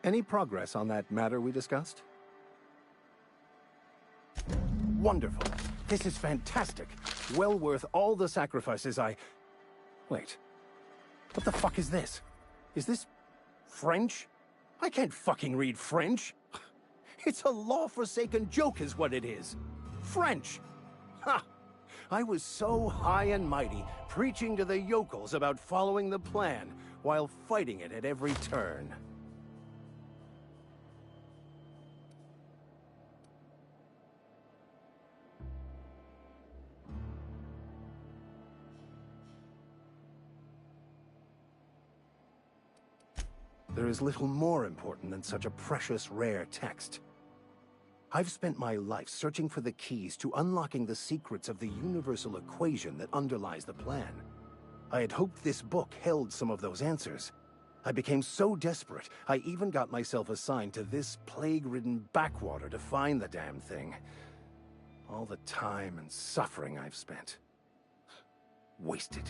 Any progress on that matter we discussed? Wonderful. This is fantastic. Well worth all the sacrifices I... Wait. What the fuck is this? Is this... French? I can't fucking read French. It's a law-forsaken joke is what it is. French. Ha! I was so high and mighty, preaching to the yokels about following the plan, while fighting it at every turn. There is little more important than such a precious, rare text. I've spent my life searching for the keys to unlocking the secrets of the universal equation that underlies the plan. I had hoped this book held some of those answers. I became so desperate, I even got myself assigned to this plague-ridden backwater to find the damn thing. All the time and suffering I've spent. Wasted.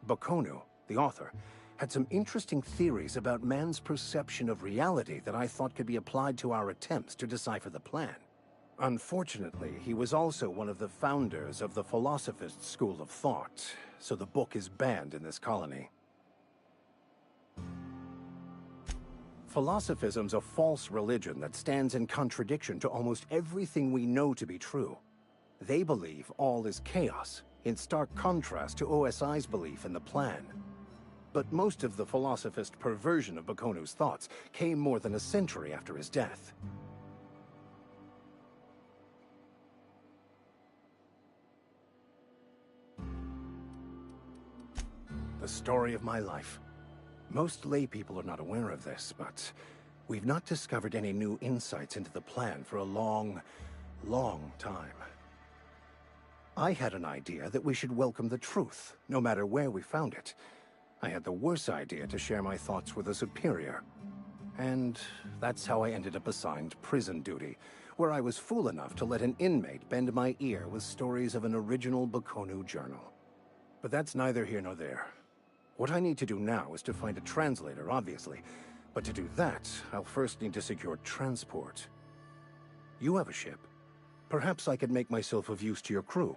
Bakonu, the author, had some interesting theories about man's perception of reality that I thought could be applied to our attempts to decipher the plan. Unfortunately, he was also one of the founders of the Philosophist school of thought, so the book is banned in this colony. Philosophism's a false religion that stands in contradiction to almost everything we know to be true. They believe all is chaos, in stark contrast to OSI's belief in the plan. But most of the philosophist perversion of Bakonu's thoughts came more than a century after his death. The story of my life. Most laypeople are not aware of this, but we've not discovered any new insights into the plan for a long, long time. I had an idea that we should welcome the truth, no matter where we found it. I had the worse idea to share my thoughts with a superior. And that's how I ended up assigned prison duty, where I was fool enough to let an inmate bend my ear with stories of an original Baconu journal. But that's neither here nor there. What I need to do now is to find a translator, obviously. But to do that, I'll first need to secure transport. You have a ship. Perhaps I could make myself of use to your crew.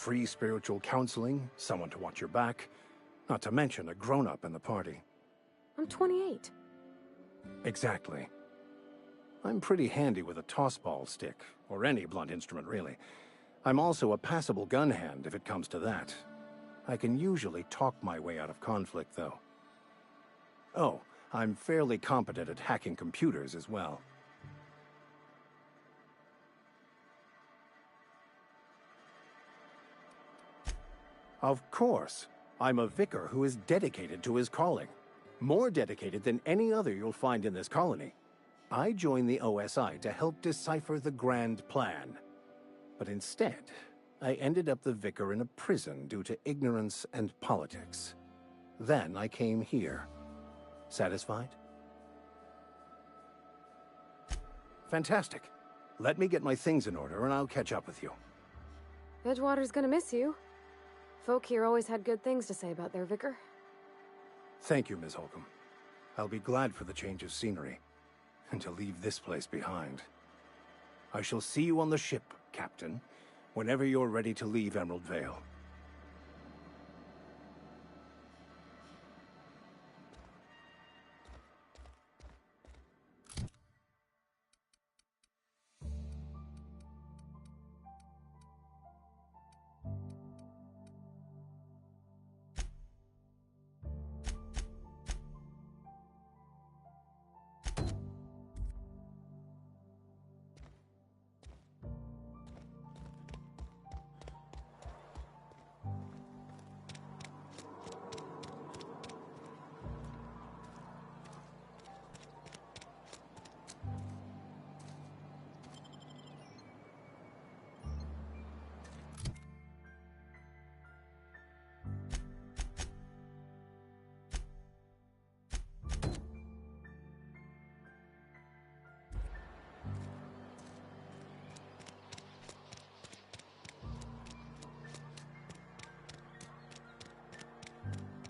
Free spiritual counseling, someone to watch your back, not to mention a grown-up in the party. I'm 28. Exactly. I'm pretty handy with a tossball stick, or any blunt instrument, really. I'm also a passable gun hand if it comes to that. I can usually talk my way out of conflict, though. Oh, I'm fairly competent at hacking computers as well. Of course. I'm a vicar who is dedicated to his calling. More dedicated than any other you'll find in this colony. I joined the OSI to help decipher the grand plan. But instead, I ended up the vicar in a prison due to ignorance and politics. Then I came here. Satisfied? Fantastic. Let me get my things in order and I'll catch up with you. Edgewater's gonna miss you. Folk here always had good things to say about their vicar. Thank you, Ms. Holcomb. I'll be glad for the change of scenery, and to leave this place behind. I shall see you on the ship, Captain, whenever you're ready to leave Emerald Vale.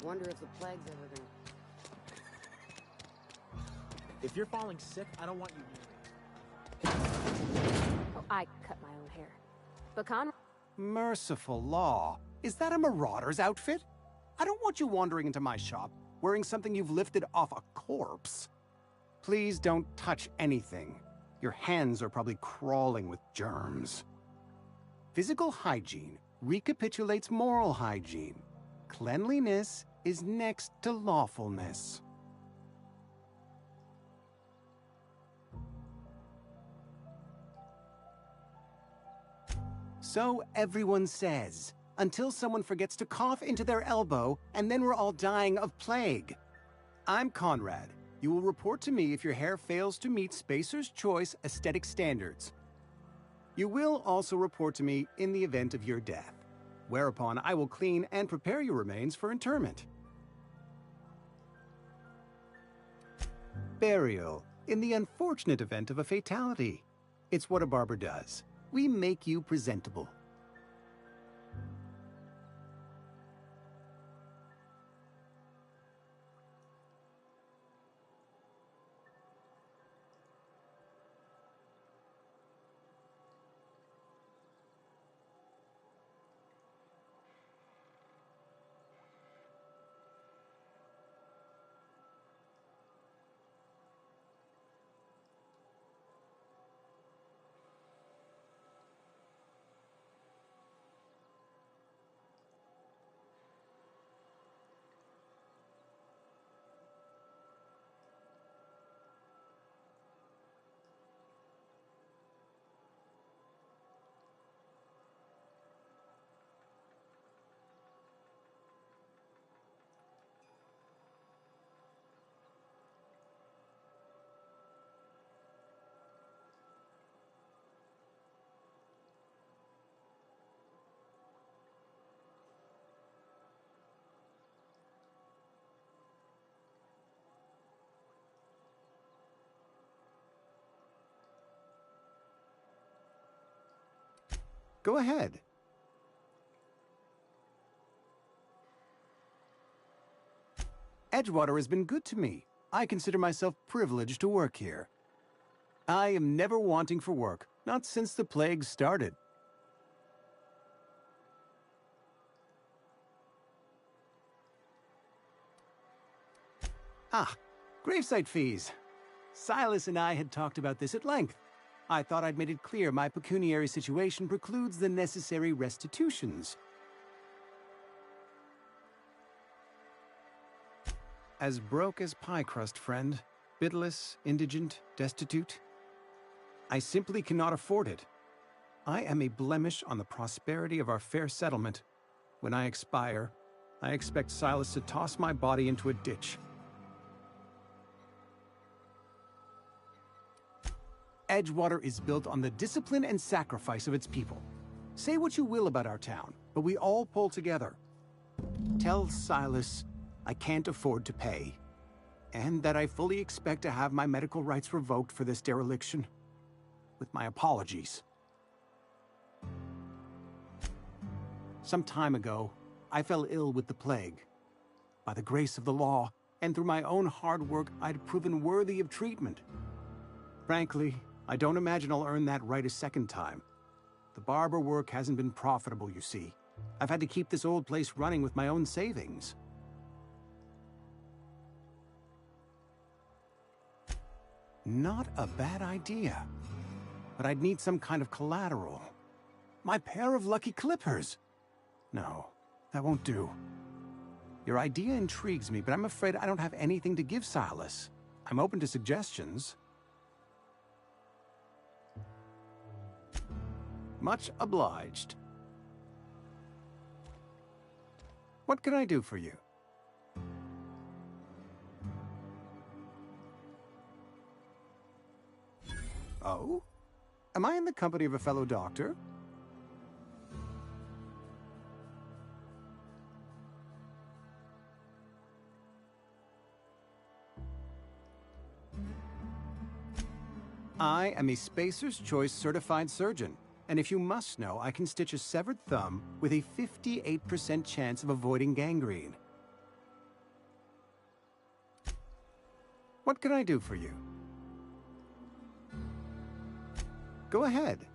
Wonder if the plague's ever gonna... If you're falling sick, I don't want you near Oh, I cut my own hair. But Conrad... Merciful law. Is that a marauder's outfit? I don't want you wandering into my shop wearing something you've lifted off a corpse. Please don't touch anything. Your hands are probably crawling with germs. Physical hygiene recapitulates moral hygiene. Cleanliness is next to lawfulness. So everyone says, until someone forgets to cough into their elbow, and then we're all dying of plague. I'm Conrad. You will report to me if your hair fails to meet Spacer's Choice aesthetic standards. You will also report to me in the event of your death, whereupon I will clean and prepare your remains for interment. Burial, in the unfortunate event of a fatality. It's what a barber does. We make you presentable. Go ahead. Edgewater has been good to me. I consider myself privileged to work here. I am never wanting for work, not since the plague started. Ah, gravesite fees. Silas and I had talked about this at length. I thought I'd made it clear my pecuniary situation precludes the necessary restitutions. As broke as pie crust, friend. Bitless, indigent, destitute. I simply cannot afford it. I am a blemish on the prosperity of our fair settlement. When I expire, I expect Silas to toss my body into a ditch. Edgewater is built on the discipline and sacrifice of its people. Say what you will about our town, but we all pull together. Tell Silas I can't afford to pay, and that I fully expect to have my medical rights revoked for this dereliction. With my apologies. Some time ago, I fell ill with the plague. By the grace of the law, and through my own hard work, I'd proven worthy of treatment. Frankly, I don't imagine I'll earn that right a second time. The barber work hasn't been profitable, you see. I've had to keep this old place running with my own savings. Not a bad idea. But I'd need some kind of collateral. My pair of lucky clippers. No, that won't do. Your idea intrigues me, but I'm afraid I don't have anything to give Silas. I'm open to suggestions. Much obliged. What can I do for you? Oh? Am I in the company of a fellow doctor? I am a Spacer's Choice certified surgeon, and if you must know, I can stitch a severed thumb with a 58% chance of avoiding gangrene. What can I do for you? Go ahead.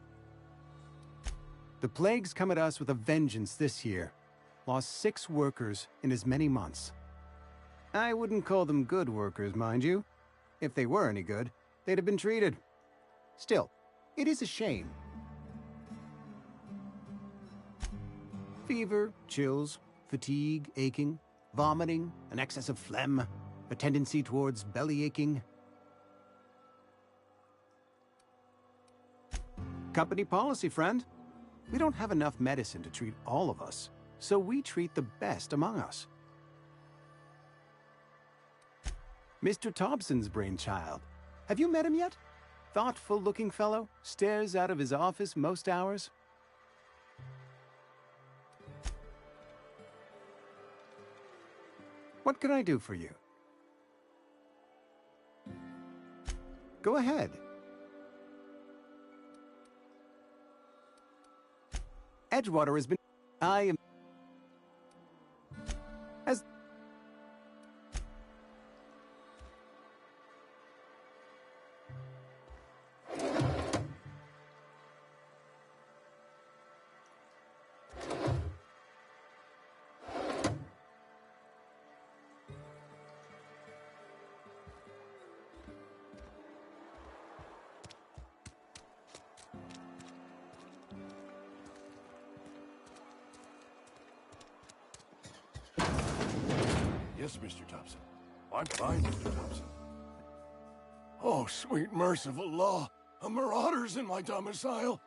The plague's come at us with a vengeance this year. Lost 6 workers in as many months. I wouldn't call them good workers, mind you. If they were any good, they'd have been treated. Still, it is a shame. Fever, chills, fatigue, aching, vomiting, an excess of phlegm, a tendency towards belly aching. Company policy, friend. We don't have enough medicine to treat all of us, so we treat the best among us. Mr. Thompson's brainchild. Have you met him yet? Thoughtful-looking fellow, stares out of his office most hours. What can I do for you? Go ahead. Edgewater has been... I am... As... Yes, Mr. Thompson. I'm fine, Mr. Thompson. Oh, sweet merciful law! A marauder's in my domicile!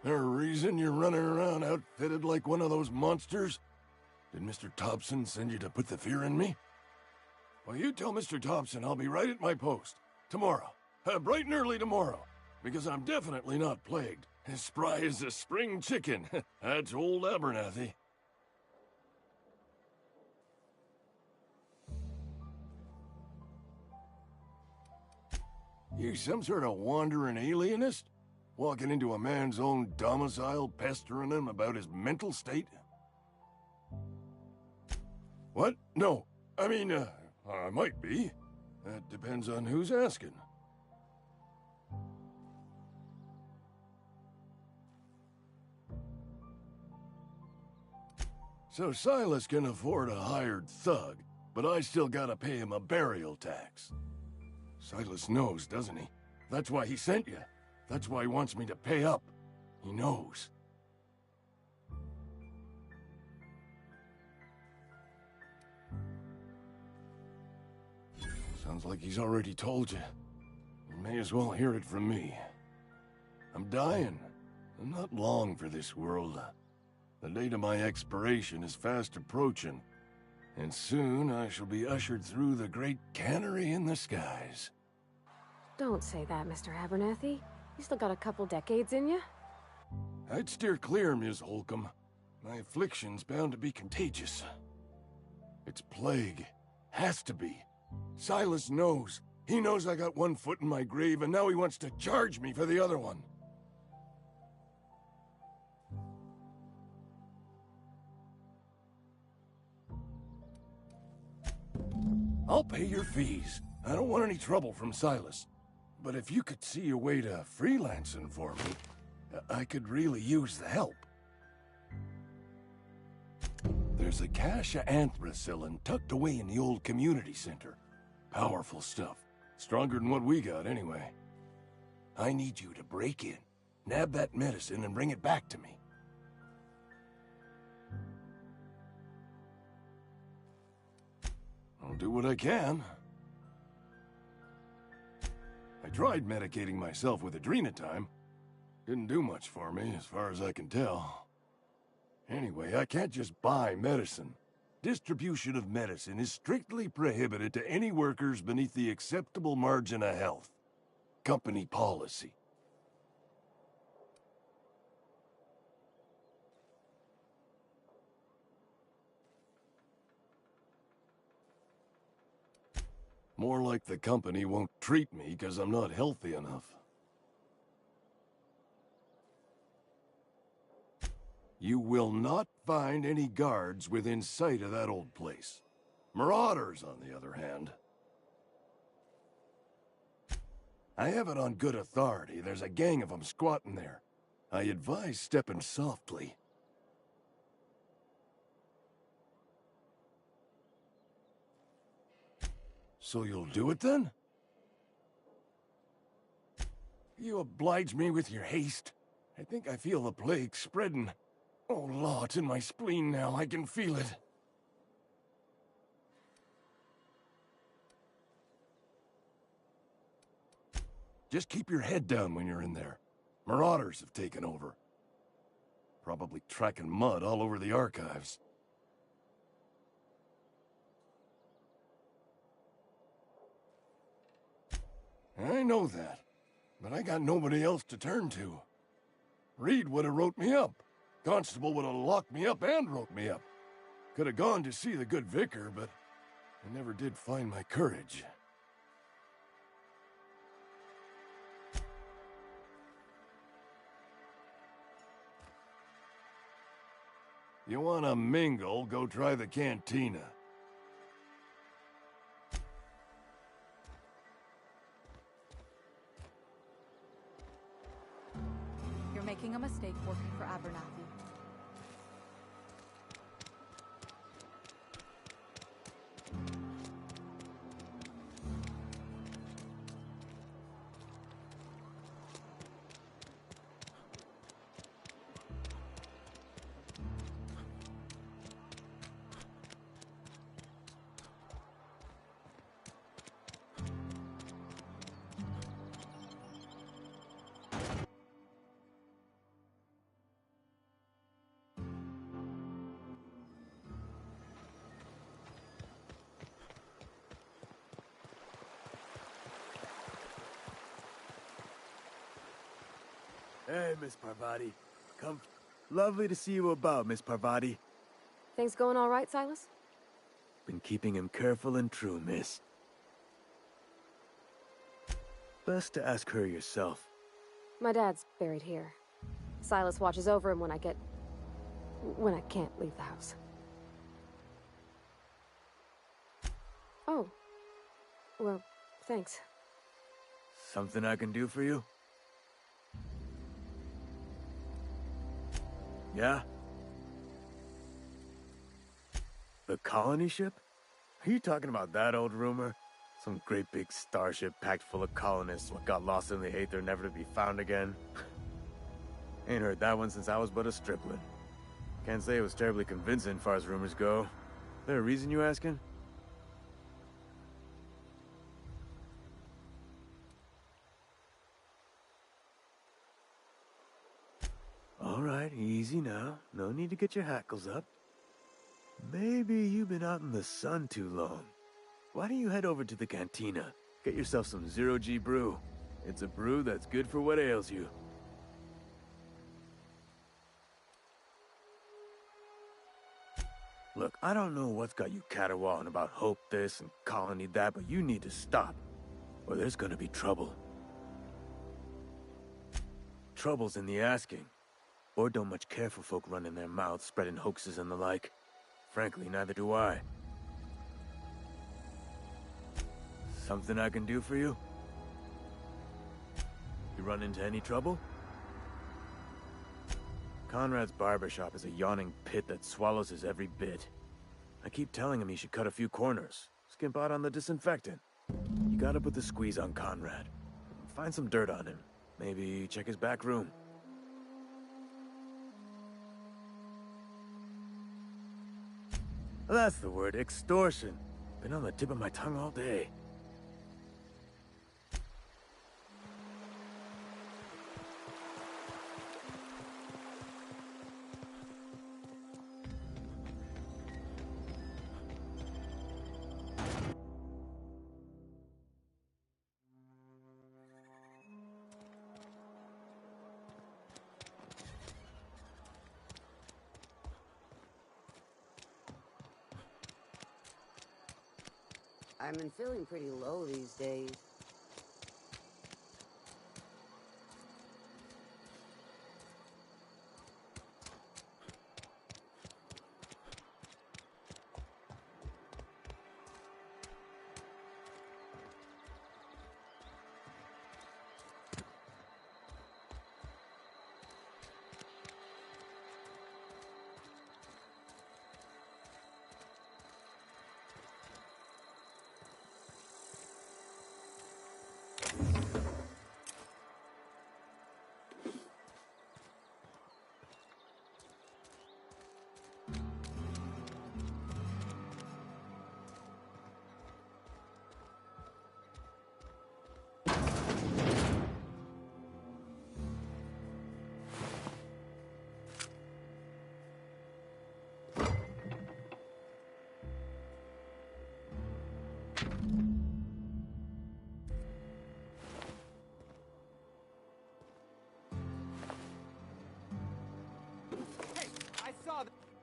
There a reason you're running around outfitted like one of those monsters? Did Mr. Thompson send you to put the fear in me? Well, you tell Mr. Thompson I'll be right at my post. Tomorrow. Bright and early tomorrow. Because I'm definitely not plagued. As spry as a spring chicken. That's old Abernathy. You some sort of wandering alienist? Walking into a man's own domicile, pestering him about his mental state? What? No. I mean, I might be. That depends on who's asking. So Silas can afford a hired thug, but I still gotta pay him a burial tax. Silas knows, doesn't he? That's why he sent you. That's why he wants me to pay up. He knows. Sounds like he's already told you. You may as well hear it from me. I'm dying. I'm not long for this world. The date of my expiration is fast approaching, and soon I shall be ushered through the great cannery in the skies. Don't say that, Mr. Abernathy. You still got a couple decades in you. I'd steer clear, Ms. Holcomb. My affliction's bound to be contagious. It's plague. Has to be. Silas knows. He knows I got one foot in my grave, and now he wants to charge me for the other one. I'll pay your fees. I don't want any trouble from Silas. But if you could see your way to freelancing for me, I could really use the help. There's a cache of anthracillin tucked away in the old community center. Powerful stuff. Stronger than what we got, anyway. I need you to break in, nab that medicine, and bring it back to me. I'll do what I can. I tried medicating myself with adrenatime. Didn't do much for me, as far as I can tell. Anyway, I can't just buy medicine. Distribution of medicine is strictly prohibited to any workers beneath the acceptable margin of health. Company policy. More like the company won't treat me because I'm not healthy enough. You will not find any guards within sight of that old place. Marauders, on the other hand. I have it on good authority. There's a gang of them squatting there. I advise stepping softly. So you'll do it then? You oblige me with your haste. I think I feel the plague spreading. Oh, Law, it's in my spleen now. I can feel it. Just keep your head down when you're in there. Marauders have taken over. Probably tracking mud all over the archives. I know that, but I got nobody else to turn to. Reed would have wrote me up. Constable would have locked me up and wrote me up. Could have gone to see the good vicar, but I never did find my courage. You want to mingle, go try the cantina. You're making a mistake working for Abernathy. Hey, Miss Parvati. Come. Lovely to see you about, Miss Parvati. Things going all right, Silas? Been keeping him careful and true, miss. Best to ask her yourself. My dad's buried here. Silas watches over him when I can't leave the house. Oh. Well, thanks. Something I can do for you? Yeah? The colony ship? Are you talking about that old rumor? Some great big starship packed full of colonists what got lost in the aether never to be found again? Ain't heard that one since I was but a stripling. Can't say it was terribly convincing far as rumors go. There a reason you asking? All right, easy now. No need to get your hackles up. Maybe you've been out in the sun too long. Why don't you head over to the cantina? Get yourself some zero-G brew. It's a brew that's good for what ails you. Look, I don't know what's got you caterwauling about hope this and colony that, but you need to stop, or there's gonna be trouble. Trouble's in the asking. Or don't much care for folk running their mouths, spreading hoaxes and the like. Frankly, neither do I. Something I can do for you? You run into any trouble? Conrad's barbershop is a yawning pit that swallows his every bit. I keep telling him he should cut a few corners, skimp out on the disinfectant. You gotta put the squeeze on Conrad. Find some dirt on him. Maybe check his back room. That's the word, extortion. Been on the tip of my tongue all day. I've been feeling pretty low these days.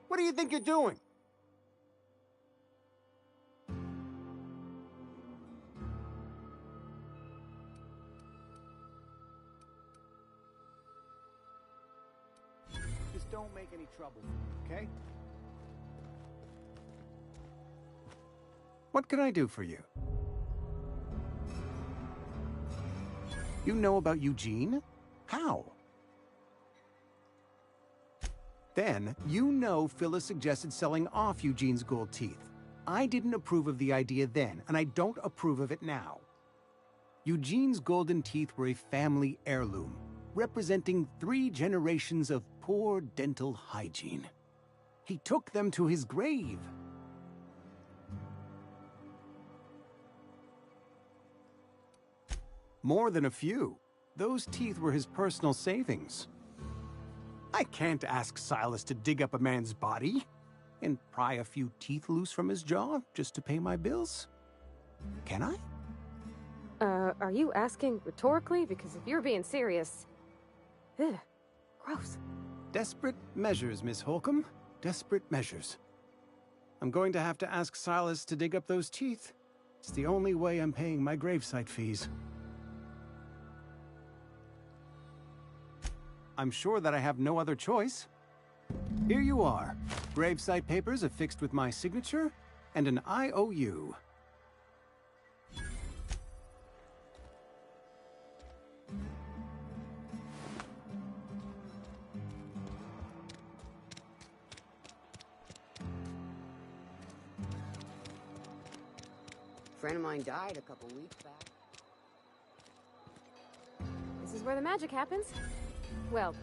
What do you think you're doing? Just don't make any trouble, okay? What can I do for you? You know about Eugene? How? Then, you know Phyllis suggested selling off Eugene's gold teeth. I didn't approve of the idea then, and I don't approve of it now. Eugene's golden teeth were a family heirloom, representing 3 generations of poor dental hygiene. He took them to his grave. More than a few. Those teeth were his personal savings. I can't ask Silas to dig up a man's body and pry a few teeth loose from his jaw just to pay my bills. Can I? Are you asking rhetorically? Because if you're being serious... Ugh, gross. Desperate measures, Miss Holcomb. Desperate measures. I'm going to have to ask Silas to dig up those teeth. It's the only way I'm paying my gravesite fees. I'm sure that I have no other choice. Here you are. Gravesite papers affixed with my signature and an IOU. A friend of mine died a couple weeks back. This is where the magic happens. Well,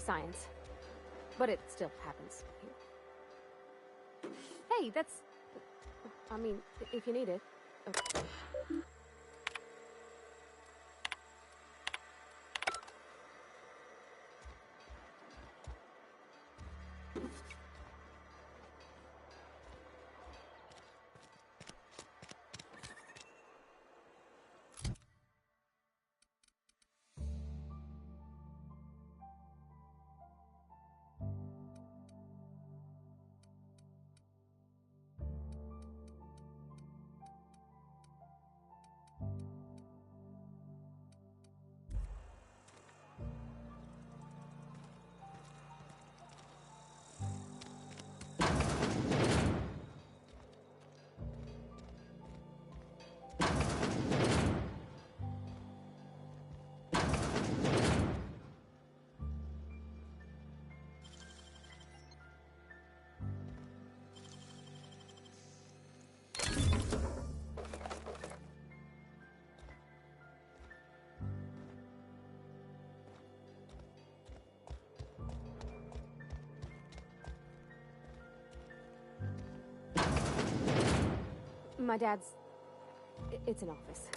science. But it still happens here. Hey, that's... I mean, if you need it. Okay. My dad's... It's an office.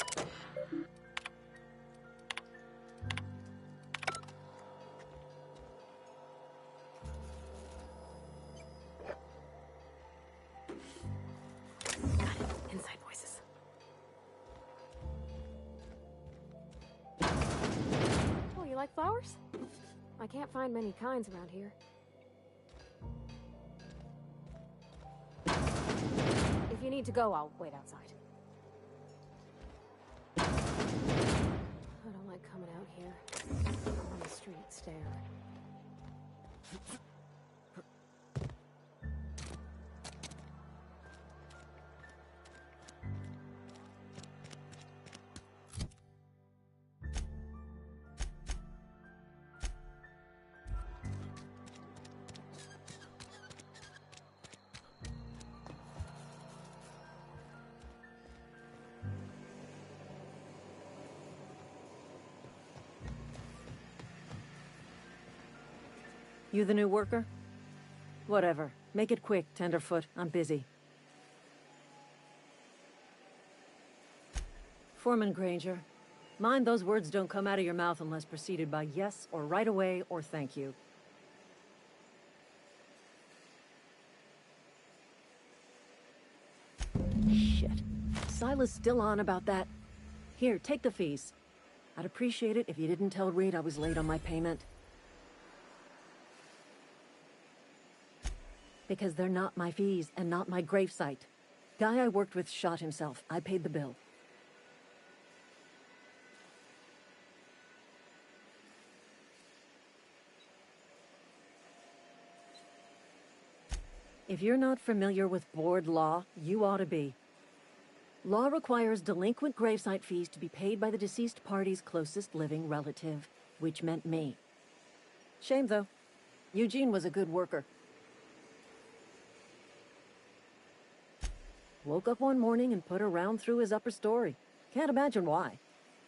Got it. Inside voices. Oh, you like flowers? I can't find many kinds around here. If you need to go, I'll wait outside. I don't like coming out here on the street stair. You the new worker? Whatever. Make it quick, Tenderfoot. I'm busy. Foreman Granger, mind those words don't come out of your mouth unless preceded by yes or right away or thank you. Shit. Silas still on about that. Here, take the fees. I'd appreciate it if you didn't tell Reed I was late on my payment. Because they're not my fees and not my gravesite. Guy I worked with shot himself. I paid the bill. If you're not familiar with board law, you ought to be. Law requires delinquent gravesite fees to be paid by the deceased party's closest living relative, which meant me. Shame, though. Eugene was a good worker. Woke up one morning and put a round through his upper story. Can't imagine why.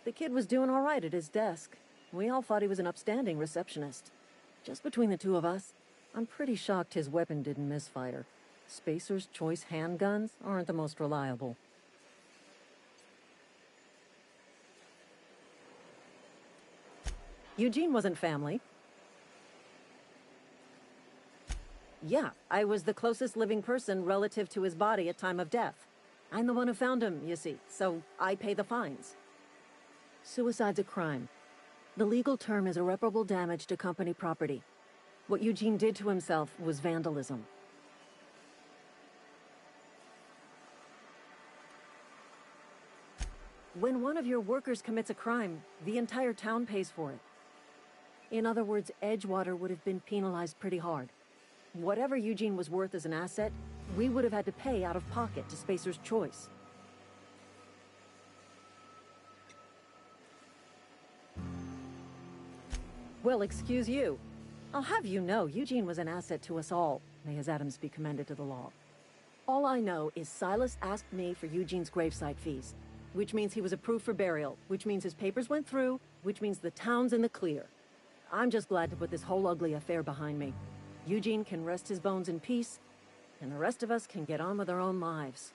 The kid was doing all right at his desk. We all thought he was an upstanding receptionist. Just between the two of us, I'm pretty shocked his weapon didn't misfire. Spacer's Choice handguns aren't the most reliable. Eugene wasn't family. Yeah, I was the closest living person relative to his body at time of death. I'm the one who found him, you see, so I pay the fines. Suicide's a crime. The legal term is irreparable damage to company property. What Eugene did to himself was vandalism. When one of your workers commits a crime, the entire town pays for it. In other words, Edgewater would have been penalized pretty hard. Whatever Eugene was worth as an asset, we would have had to pay out of pocket to Spacer's Choice. Well, excuse you. I'll have you know, Eugene was an asset to us all. May his atoms be commended to the law. All I know is Silas asked me for Eugene's gravesite fees, which means he was approved for burial, which means his papers went through, which means the town's in the clear. I'm just glad to put this whole ugly affair behind me. Eugene can rest his bones in peace, and the rest of us can get on with our own lives.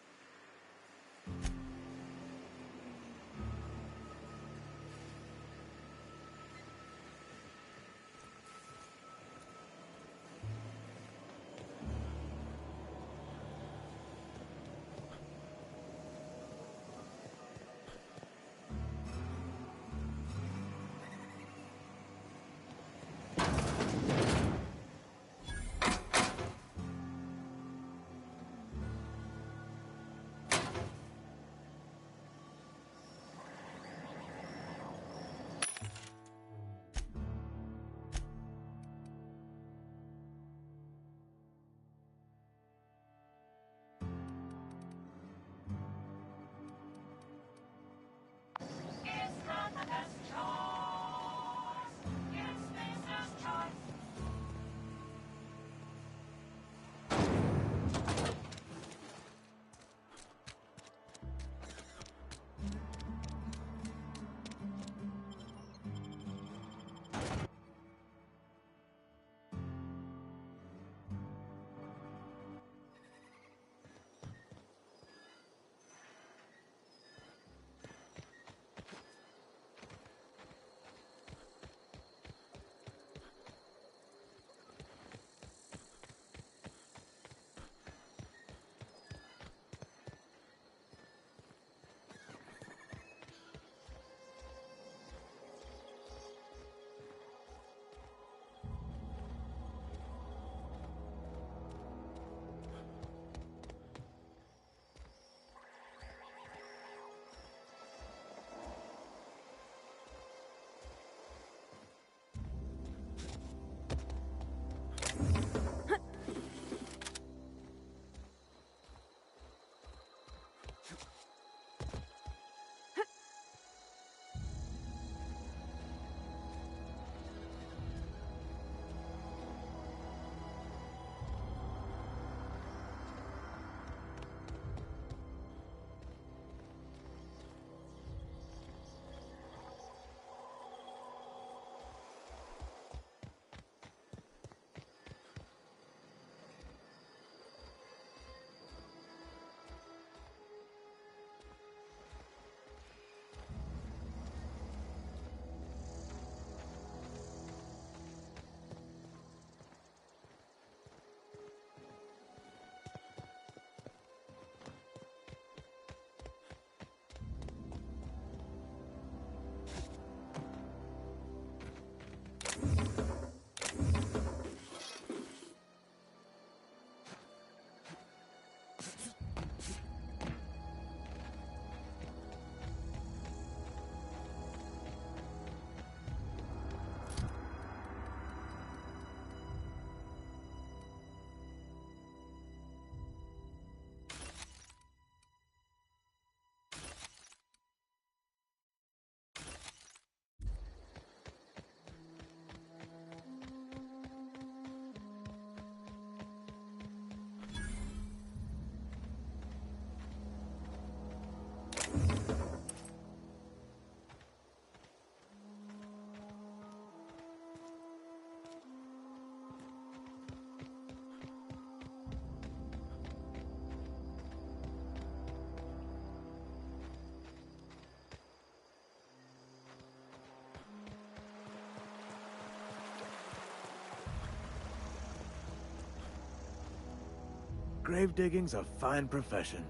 Grave digging's a fine profession.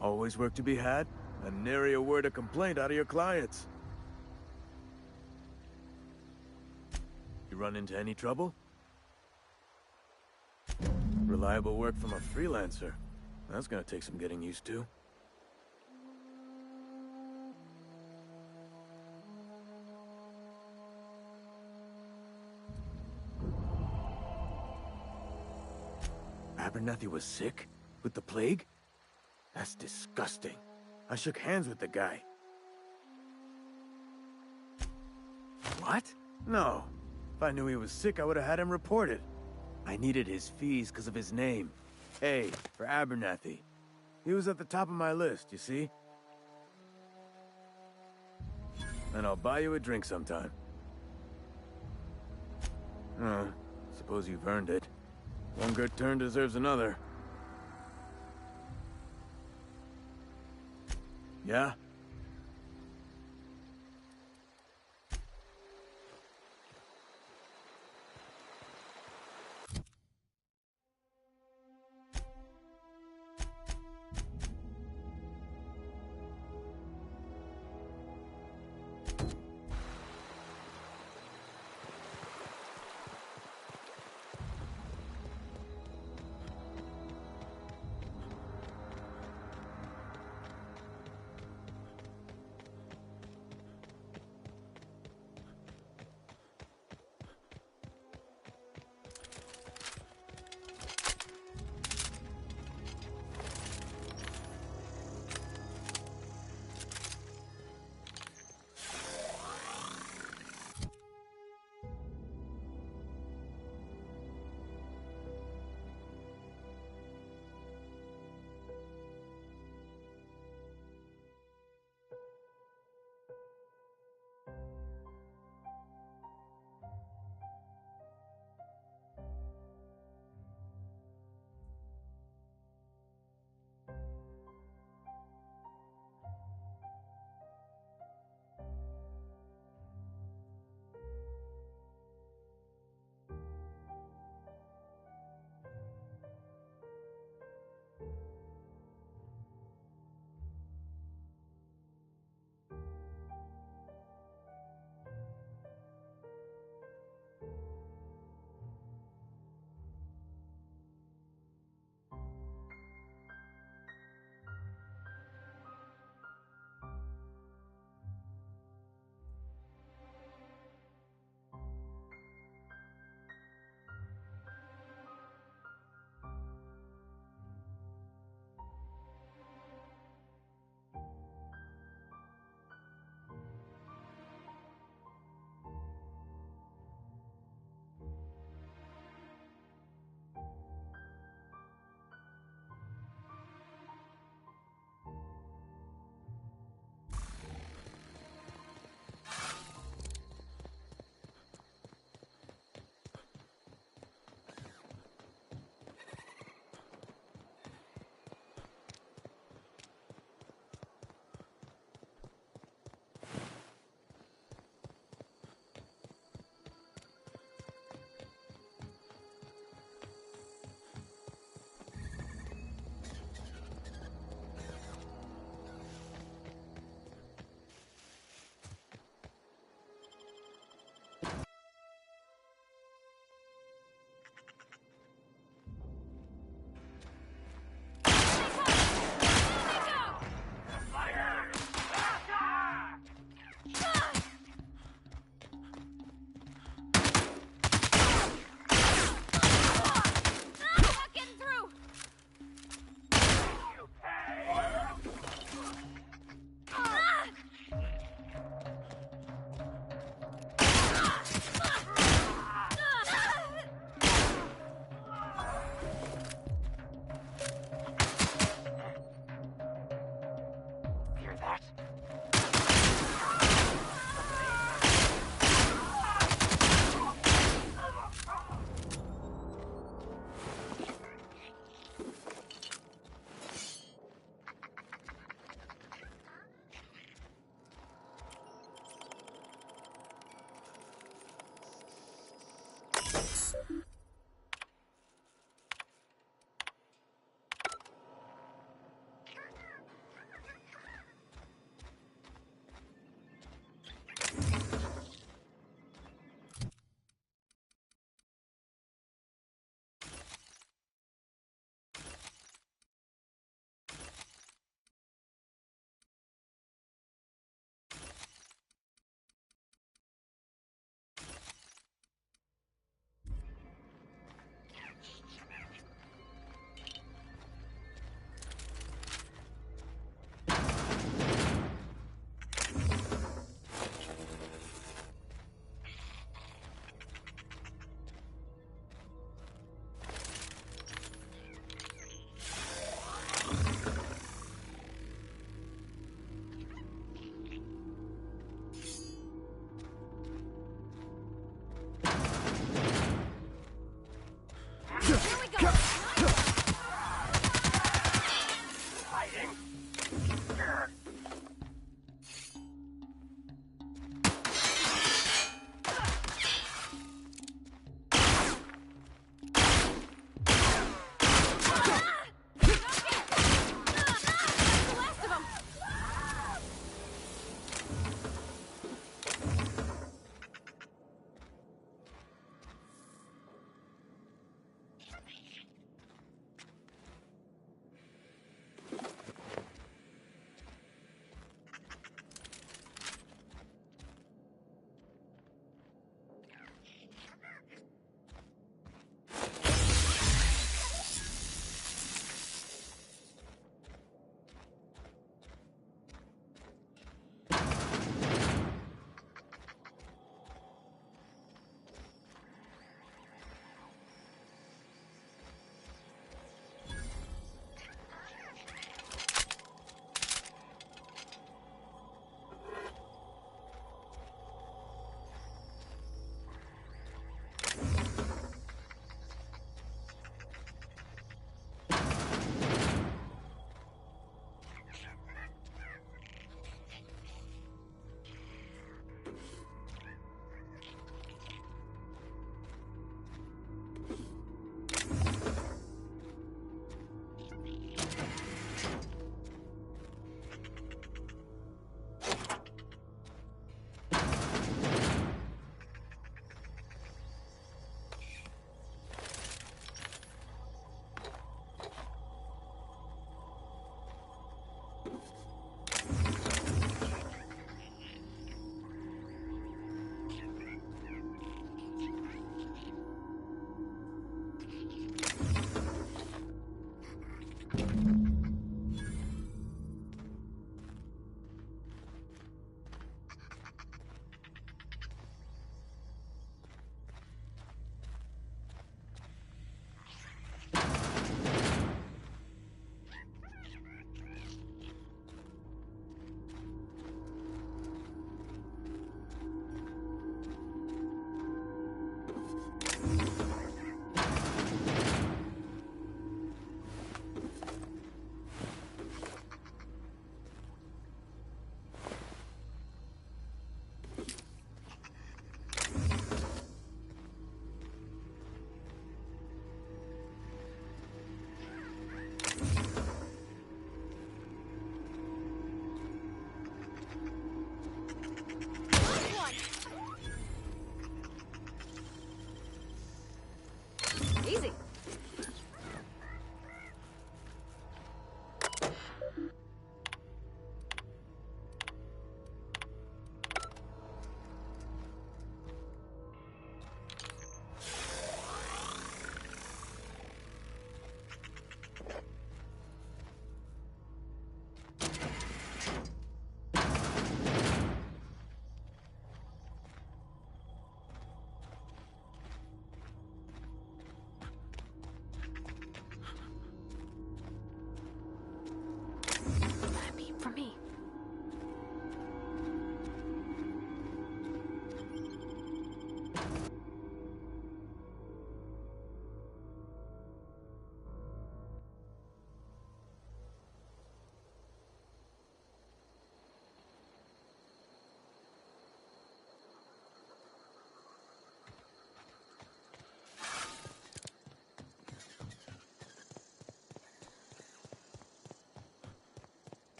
Always work to be had, and nary a word of complaint out of your clients. You run into any trouble? Reliable work from a freelancer. That's gonna take some getting used to. Abernathy was sick? With the plague? That's disgusting. I shook hands with the guy. What? No. If I knew he was sick, I would have had him reported. I needed his fees because of his name. A for Abernathy. He was at the top of my list, you see? And I'll buy you a drink sometime. Oh, suppose you've earned it. One good turn deserves another. Yeah?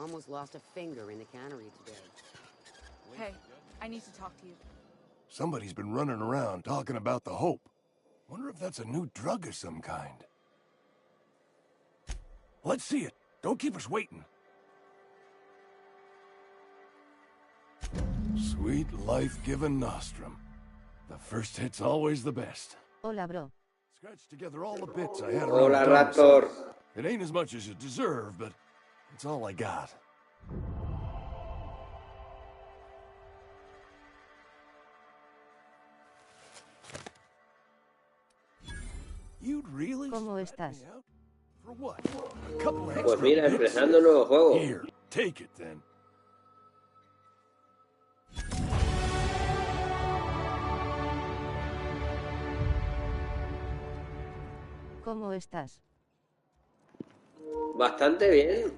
Almost lost a finger in the cannery today. Hey, I need to talk to you. Somebody's been running around talking about the Hope. Wonder if that's a new drug of some kind. Let's see it. Don't keep us waiting. Sweet life-giving nostrum. The first hit's always the best. Hola, bro. Scratched together all the bits I had around Hola, the domicile. Raptor. It ain't as much as you deserve, but it's all I got. You'd really ¿Cómo estás? For what? A couple of Pues extra mira, bits? empezando un nuevo juego. Here, take it then. ¿Cómo estás? Bastante bien.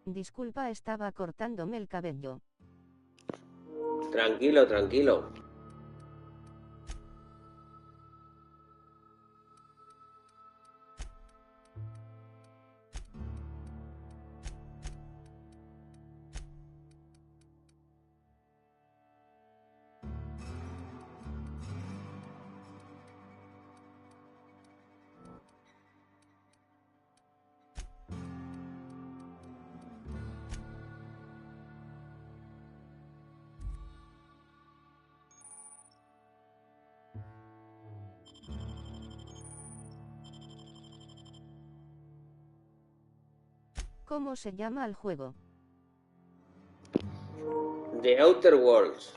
Disculpa, estaba cortándome el cabello. Tranquilo, tranquilo. ¿Cómo se llama el juego? The Outer Worlds.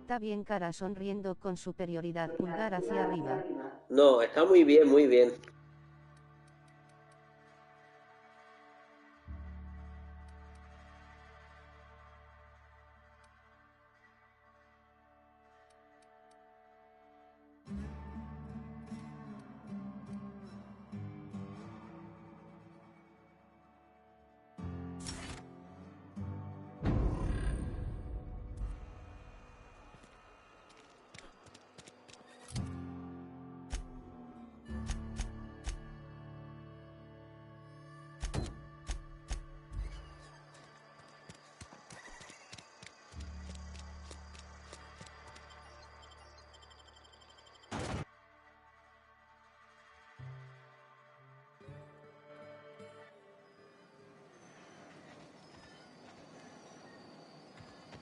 Está bien, cara, sonriendo con superioridad, pulgar hacia arriba. No, está muy bien, muy bien.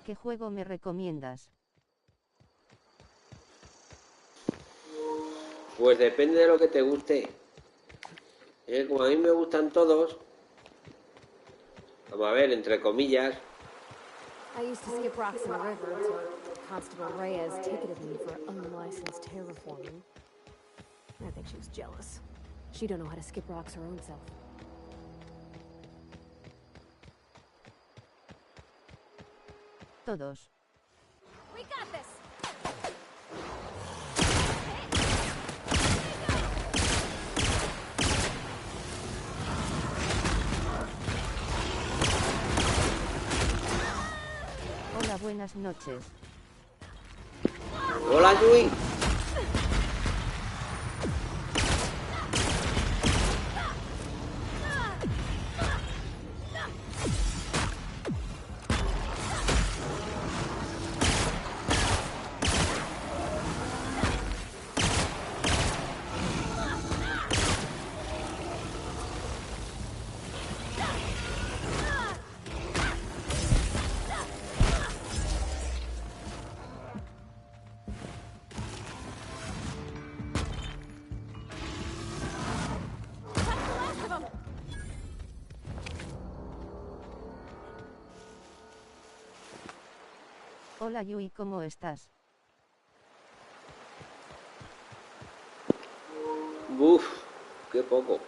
¿Qué juego me recomiendas? Pues depende de lo que te guste. Como a mí me gustan todos. Vamos a ver, entre comillas. I used to skip rocks in the river until Constable Reyes ticketed me for unlicensed Medicine's terraforming. I think she was jealous. She don't know how to skip rocks her own self. Todos. We got this! Hola, buenas noches. Hola, Yui. Hola Yui, ¿cómo estás? Uf, qué poco.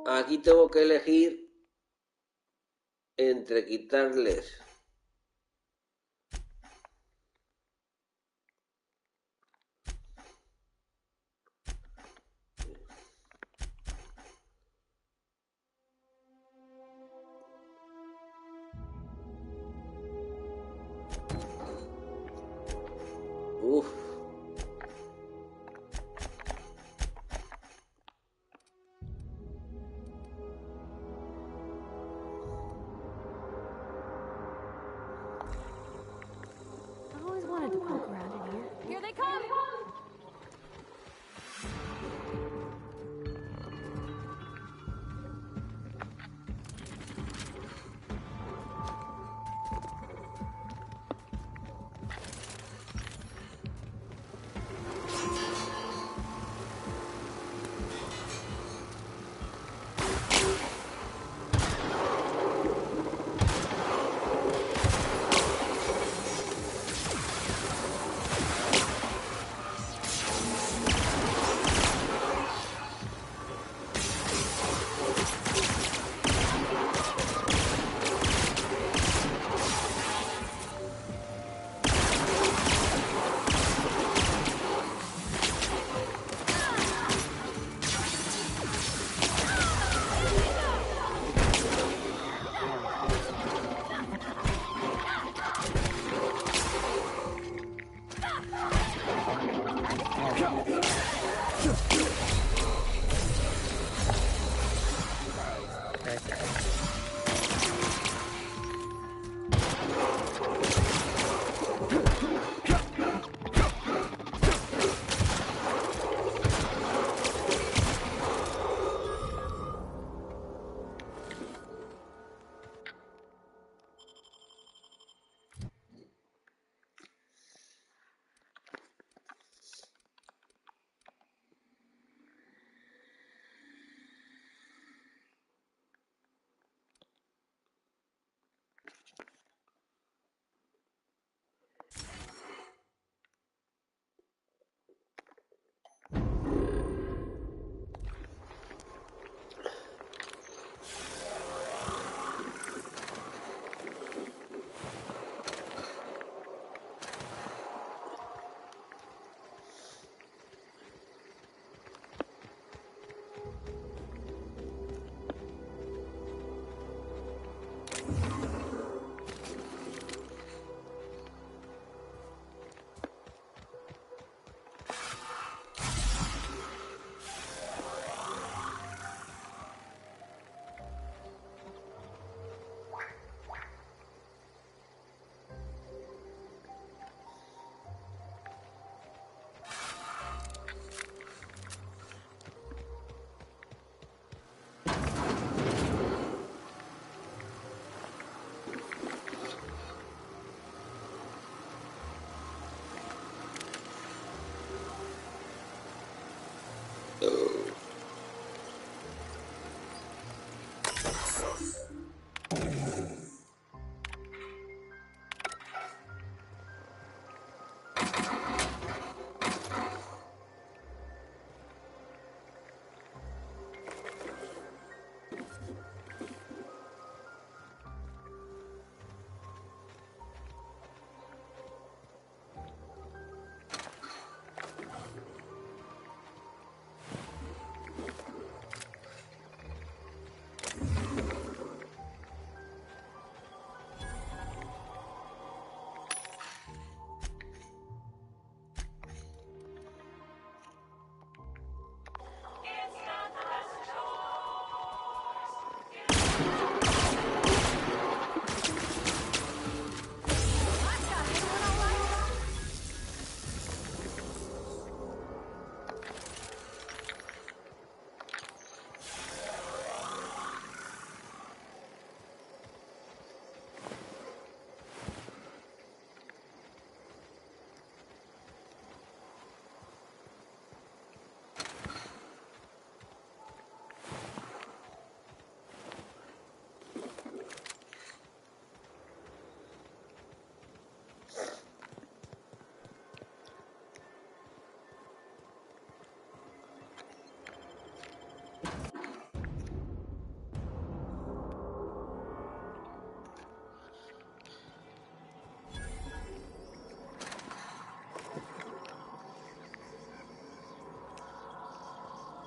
Aquí tengo que elegir entre quitarles uf. I always wanted to poke around in here. Here they come!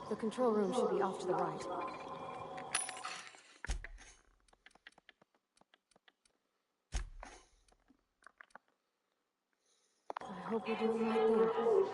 The control room should be off to the right. I hope we're doing right there.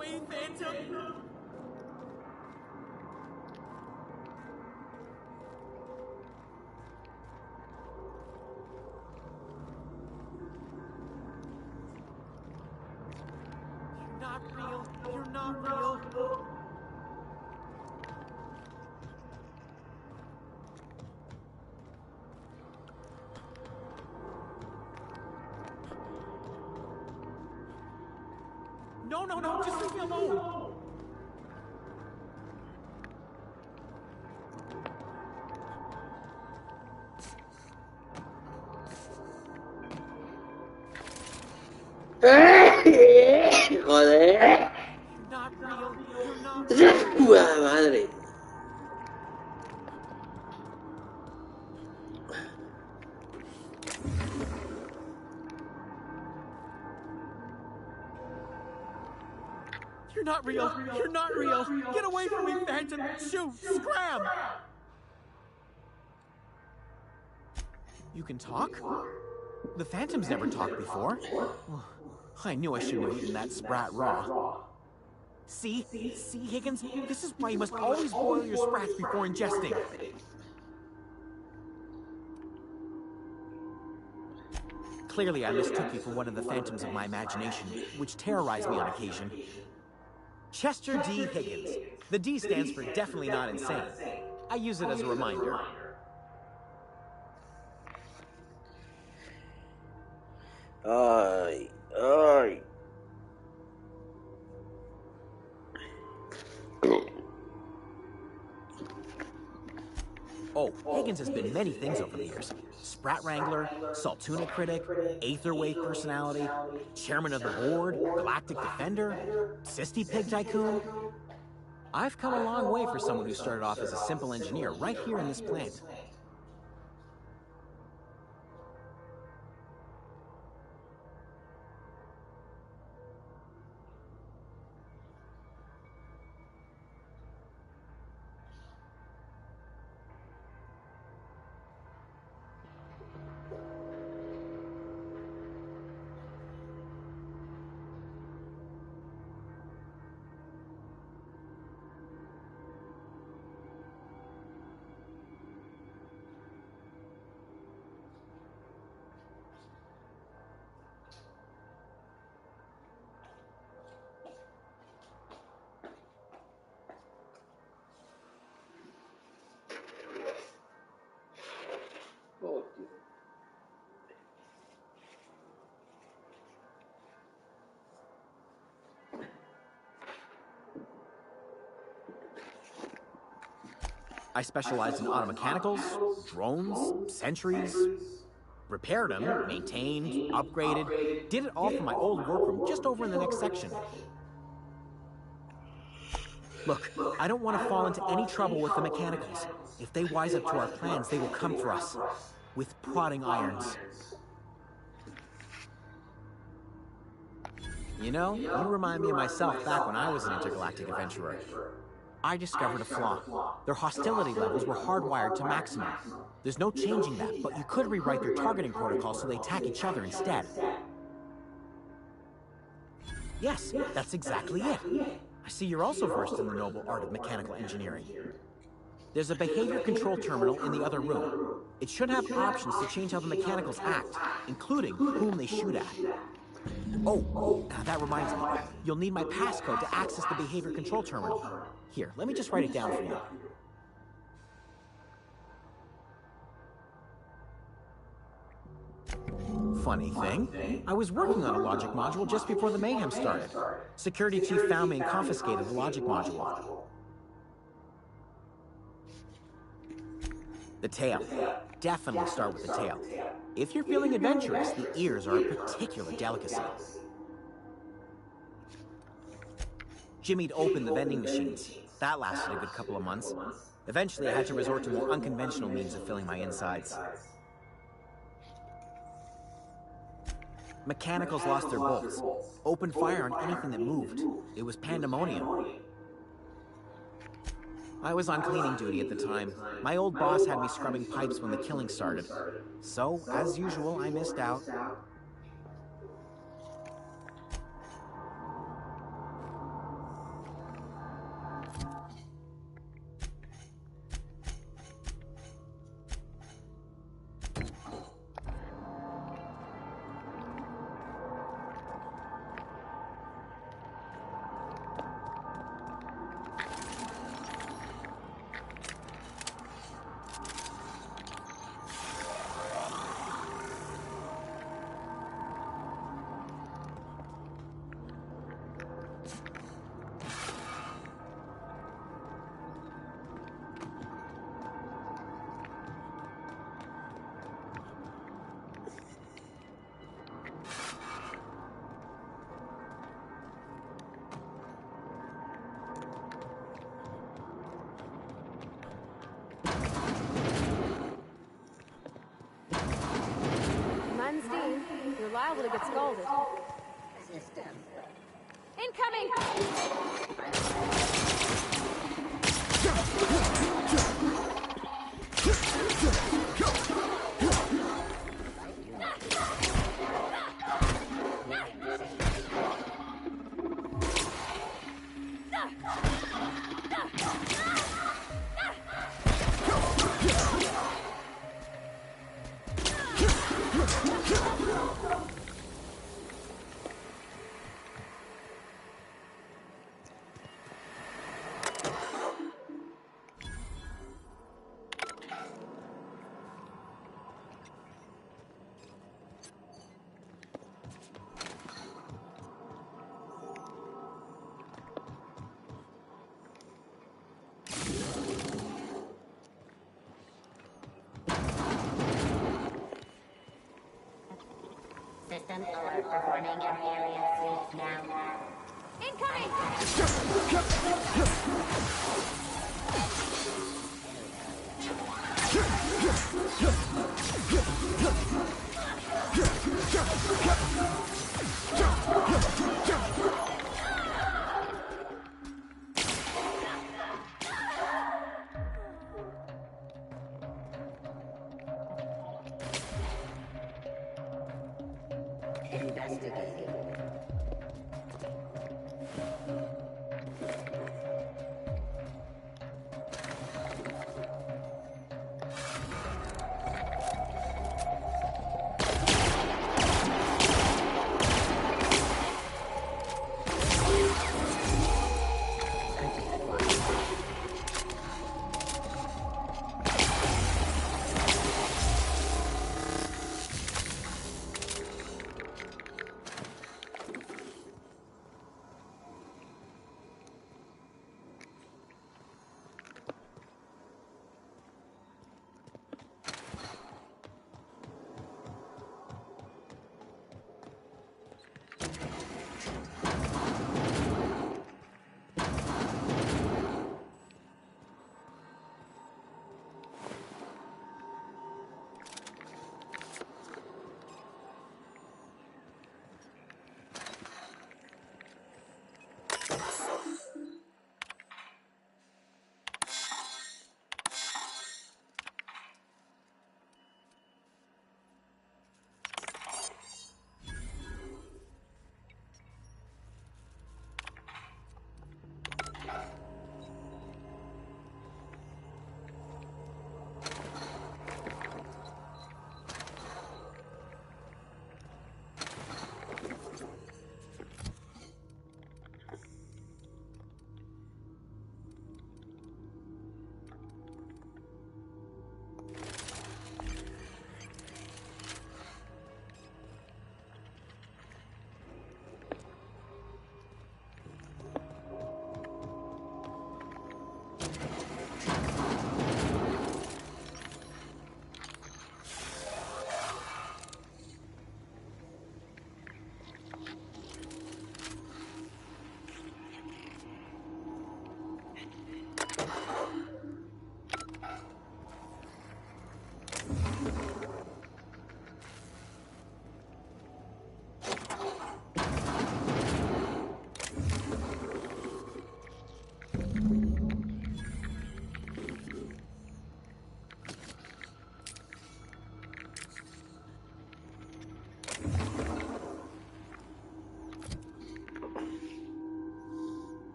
away, Phantom! You're not real. You're not real. No, no, no, just leave me alone! Joder. Not real. You're not real. ¡Puta madre! You're not real. You're not real. Get away from me, Phantom. Shoot. Scram. You can talk? The Phantom's never talked before. I knew I shouldn't have eaten that sprat raw. See, Higgins? This is why you must always boil your sprats before ingesting. Clearly, I mistook you for one of the phantoms of my imagination, which terrorized me on occasion. Chester D. Higgins. The D stands for definitely not insane. I use it as a reminder. Ay, ay. Oh, Higgins has been many things over the years. Sprat Wrangler, Saltuna Critic, Aetherwave Personality, Chairman of the Board, Galactic Defender, Sisty Pig Tycoon. I've come a long way for someone who started off as a simple engineer right here in this plant. I specialized in automechanicals, drones, sentries, repaired them, maintained, upgraded, did it all from my old workroom just over in the next section. Look, I don't want to fall into any trouble with the mechanicals. If they wise up to our plans, they will come for us with prodding irons. You know, you remind me of myself back when I was an intergalactic adventurer. I discovered a flaw. Their hostility levels were hardwired to maximum. There's no changing that, but you could rewrite their targeting protocol so they attack each other instead. Yes, that's exactly it. I see you're also versed in the noble art of mechanical engineering. There's a behavior control terminal in the other room. It should have options to change how the mechanicals act, including whom they shoot at. Oh, that reminds me. You'll need my passcode to access the behavior control terminal. Here, let me just write it down for you. Funny thing, I was working on a logic module just before the mayhem started. Security chief found me and confiscated the logic module. The tail. Definitely start with the tail. If you're feeling adventurous, the ears are a particular delicacy. Jimmy'd opened the vending machines. That lasted a good couple of months. Eventually, I had to resort to more unconventional means of filling my insides. Mechanicals lost their bolts. Opened fire on anything that moved. It was pandemonium. I was on cleaning duty at the time. My old boss had me scrubbing pipes when the killing started. So, as usual, I missed out. You're liable to get scalded. Incoming! System alert performing an area sweep now. Incoming! Investigating.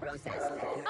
Process.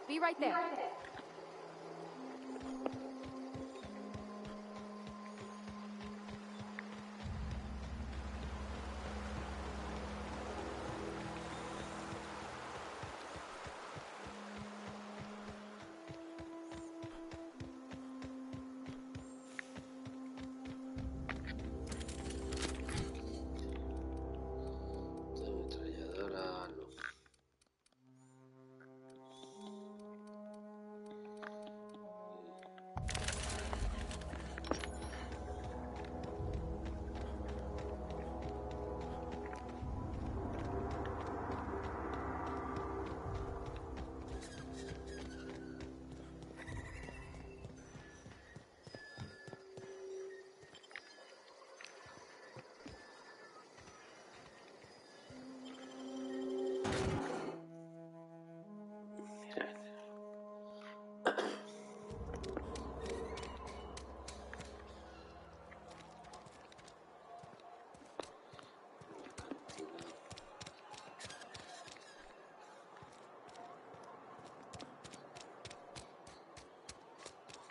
Be right there. Ametralladora, no.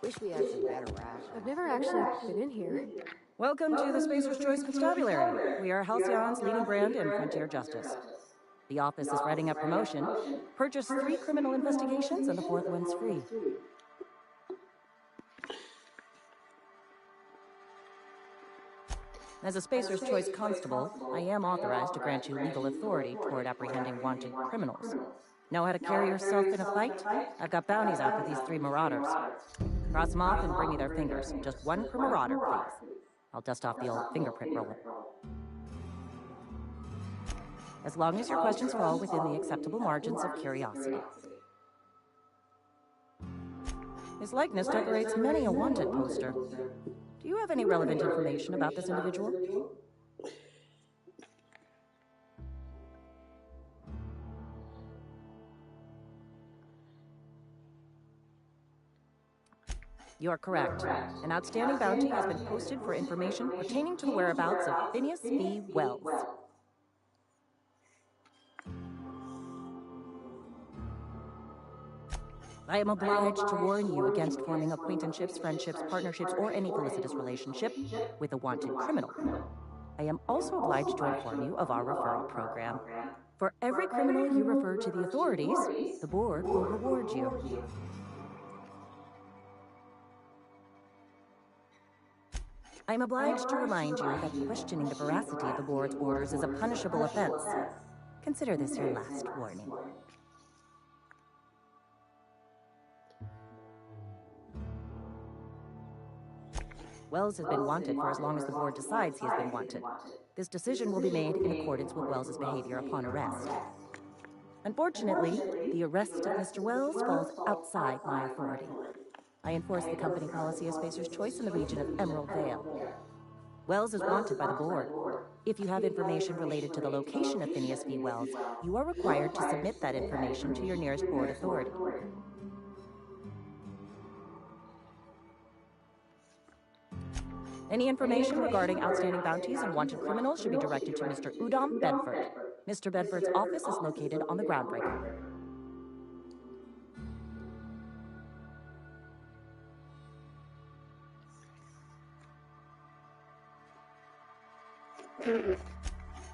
Wish we had some better rations. I've never actually been in here. Welcome to the Spacer's Choice Constabulary. We are Halcyon's leading brand in frontier justice. The office is writing up promotion. Purchase 3 criminal investigations and the 4th one's free. As a Spacer's Choice constable, I am authorized to grant you legal authority toward apprehending wanted criminals. Know how to carry yourself in a fight? I've got bounties out for these 3 marauders. Cross them off and bring me their fingers. Just 1 per marauder, please. I'll dust off the old fingerprint roller. As long as your questions fall within the acceptable margins of curiosity. His likeness decorates many a wanted poster. Do you have any relevant information about this individual? You are correct. An outstanding bounty has been posted for information pertaining to the whereabouts of Phineas V. Wells. I am obliged to warn you against forming acquaintanceships, friendships, partnerships, or any felicitous relationship with a wanted criminal. I am also obliged to inform you of our referral program. For every criminal you refer to the authorities, the board will reward you. I am obliged to remind you that questioning the veracity of the board's orders is a punishable offense. Consider this your last warning. Wells has been wanted for as long as the board decides he has been wanted. This decision will be made in accordance with Wells's behavior upon arrest. Unfortunately, the arrest of Mr. Wells falls outside my authority. I enforce the company policy of Spacer's Choice in the region of Emerald Vale. Wells is wanted by the board. If you have information related to the location of Phineas V. Wells, you are required to submit that information to your nearest board authority. Any information regarding outstanding bounties and wanted criminals should be directed to Mr. Udom Bedford. Mr. Bedford's office is located on the groundbreaker.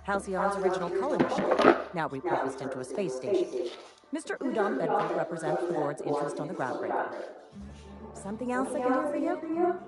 Halcyon's original colony ship, now repurposed into a space station. Mr. Udom Bedford represents the board's interest on the groundbreaker. Something else I can do for you?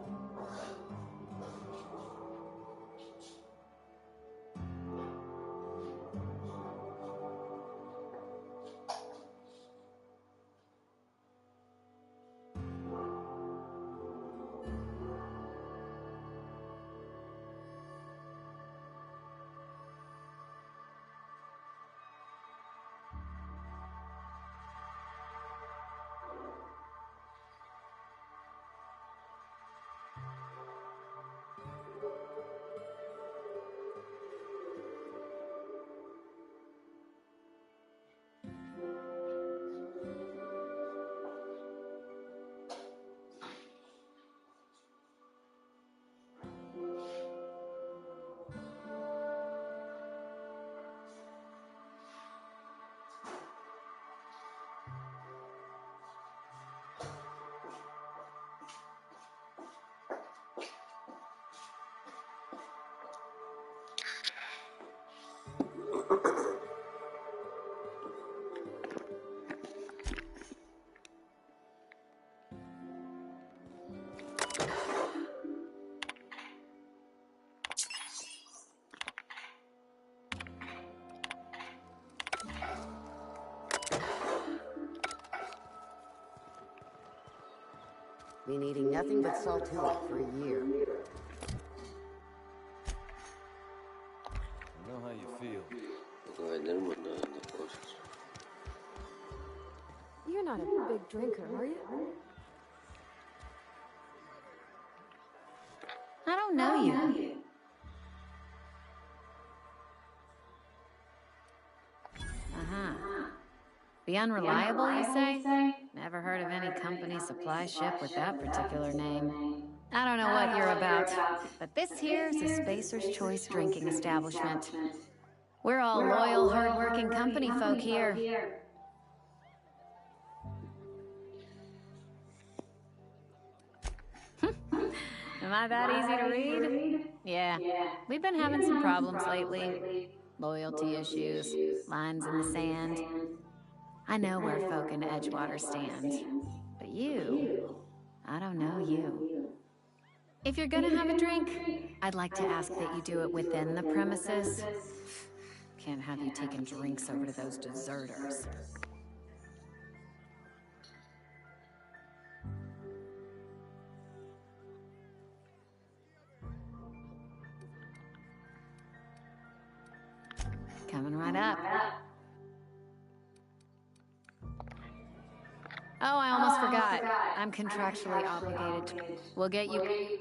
Been eating nothing but saltula for a year. I know how you feel. You're not a big drinker, are you? I don't know you. Be unreliable, you say? Never heard of any company supply ship with that particular name. I don't know what you're about, but this here's a Spacer's Choice drinking establishment. We're all loyal, hard-working company folk here. Am I that easy to read? Yeah. We've been having some problems lately. Loyalty issues, lines in the sand. I know where folk in Edgewater stand. But you, I don't know you. If you're gonna have a drink, I'd like to ask that you do it within the premises. Can't have you taking drinks over to those deserters. Coming right up. Oh, I almost forgot. I'm contractually obligated to... We'll get you...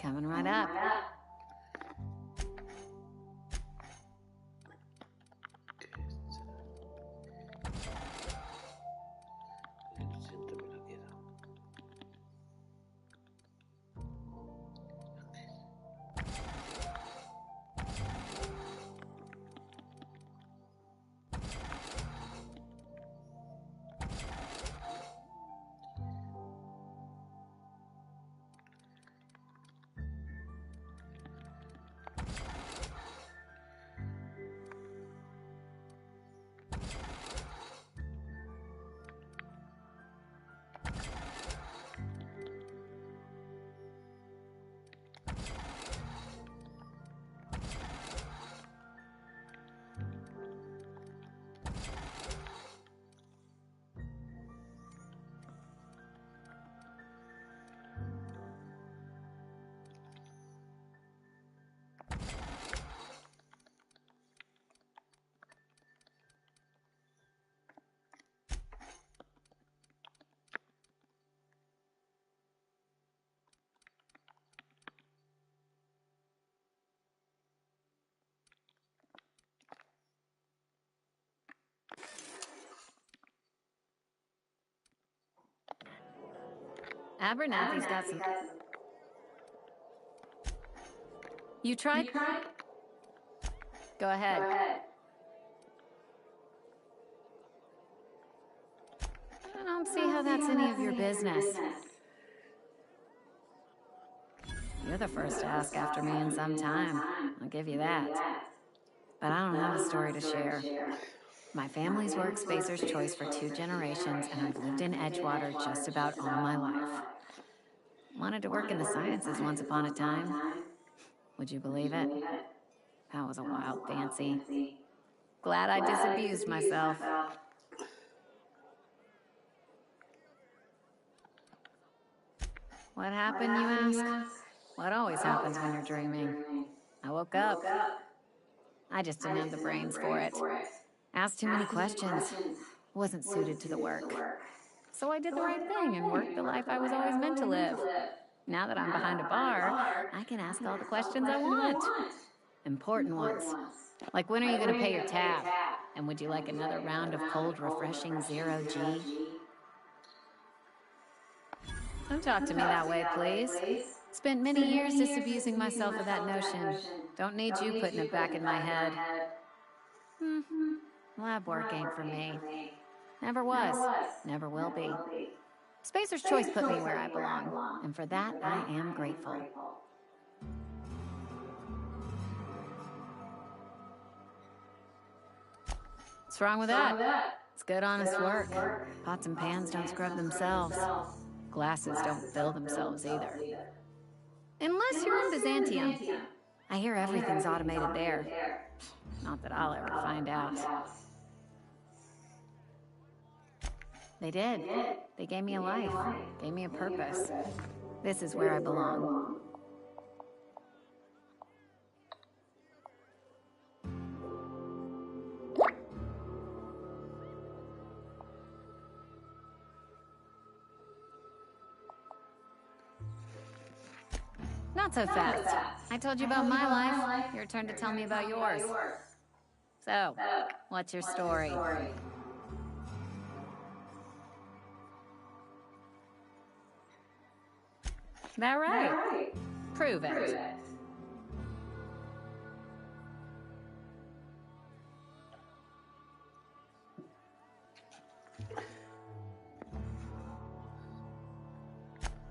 Coming right up. Abernathy's got some... You tried? Go ahead. I don't see how that's any of your business. You're the first to ask after me in some time. I'll give you that. But I don't have a story to share. My family's worked Spacer's Choice for 2 generations, and I've lived in Edgewater just about all my life. Wanted to work in the sciences once upon a time. Would you believe it? That was a wild fancy. Glad I disabused myself. What happened, you ask? What always happens when you're dreaming? I woke up. I just didn't have the brains for it. Asked too many questions. Wasn't suited to the work. So I did the right thing and worked the life I was always meant to live. Now that I'm behind a bar, I can ask all the questions I want. Important ones. Like, when are you going to pay your tab? And would you like another round of cold, refreshing 0G? Don't talk to me that way, please. Spent many years disabusing myself of that notion. Don't need you putting it back in my head. Lab work ain't for me. Never was. Never will be. Spacer's Choice put me where I belong, and for that, I am grateful. What's wrong with that? It's good, honest work. Pots and pans don't scrub themselves. Glasses don't fill themselves either. Unless you're in Byzantium. I hear everything's automated there. Not that I'll ever find out. They did. They gave me a life, gave me a purpose. This is where I belong. Not so fast. I told you about my life. Your turn to tell me about yours. So, what's your story? That right? Prove it.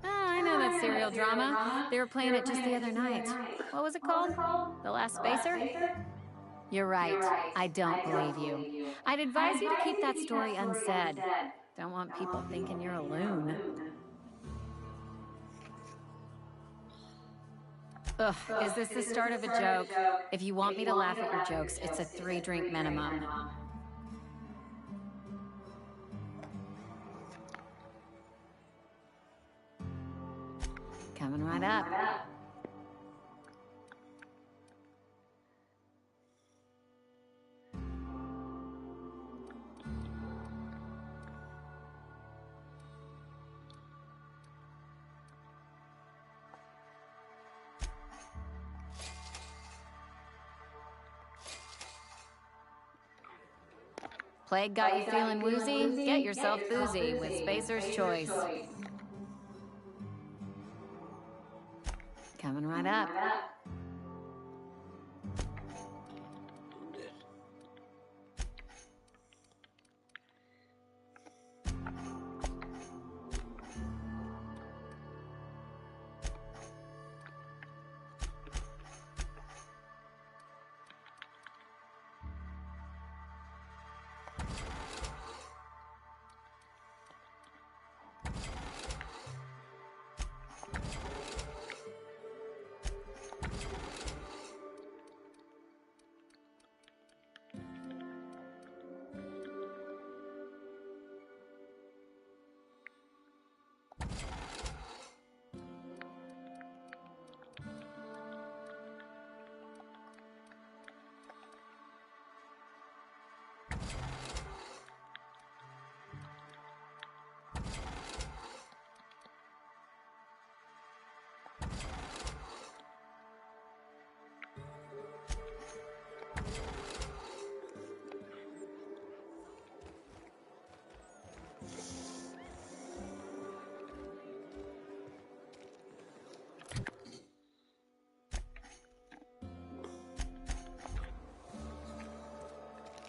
I know that serial drama. They were playing it just the other night. What was it called? The Last Spacer? You're right. I don't believe you. I'd advise you to keep that story unsaid. Don't want people thinking you're a loon. Ugh, is this the start of a joke? If you want me to laugh at your jokes, it's a 3-drink minimum. Coming right up. Plague got you feeling woozy? Get yourself boozy with Spacer's Choice. Coming right up.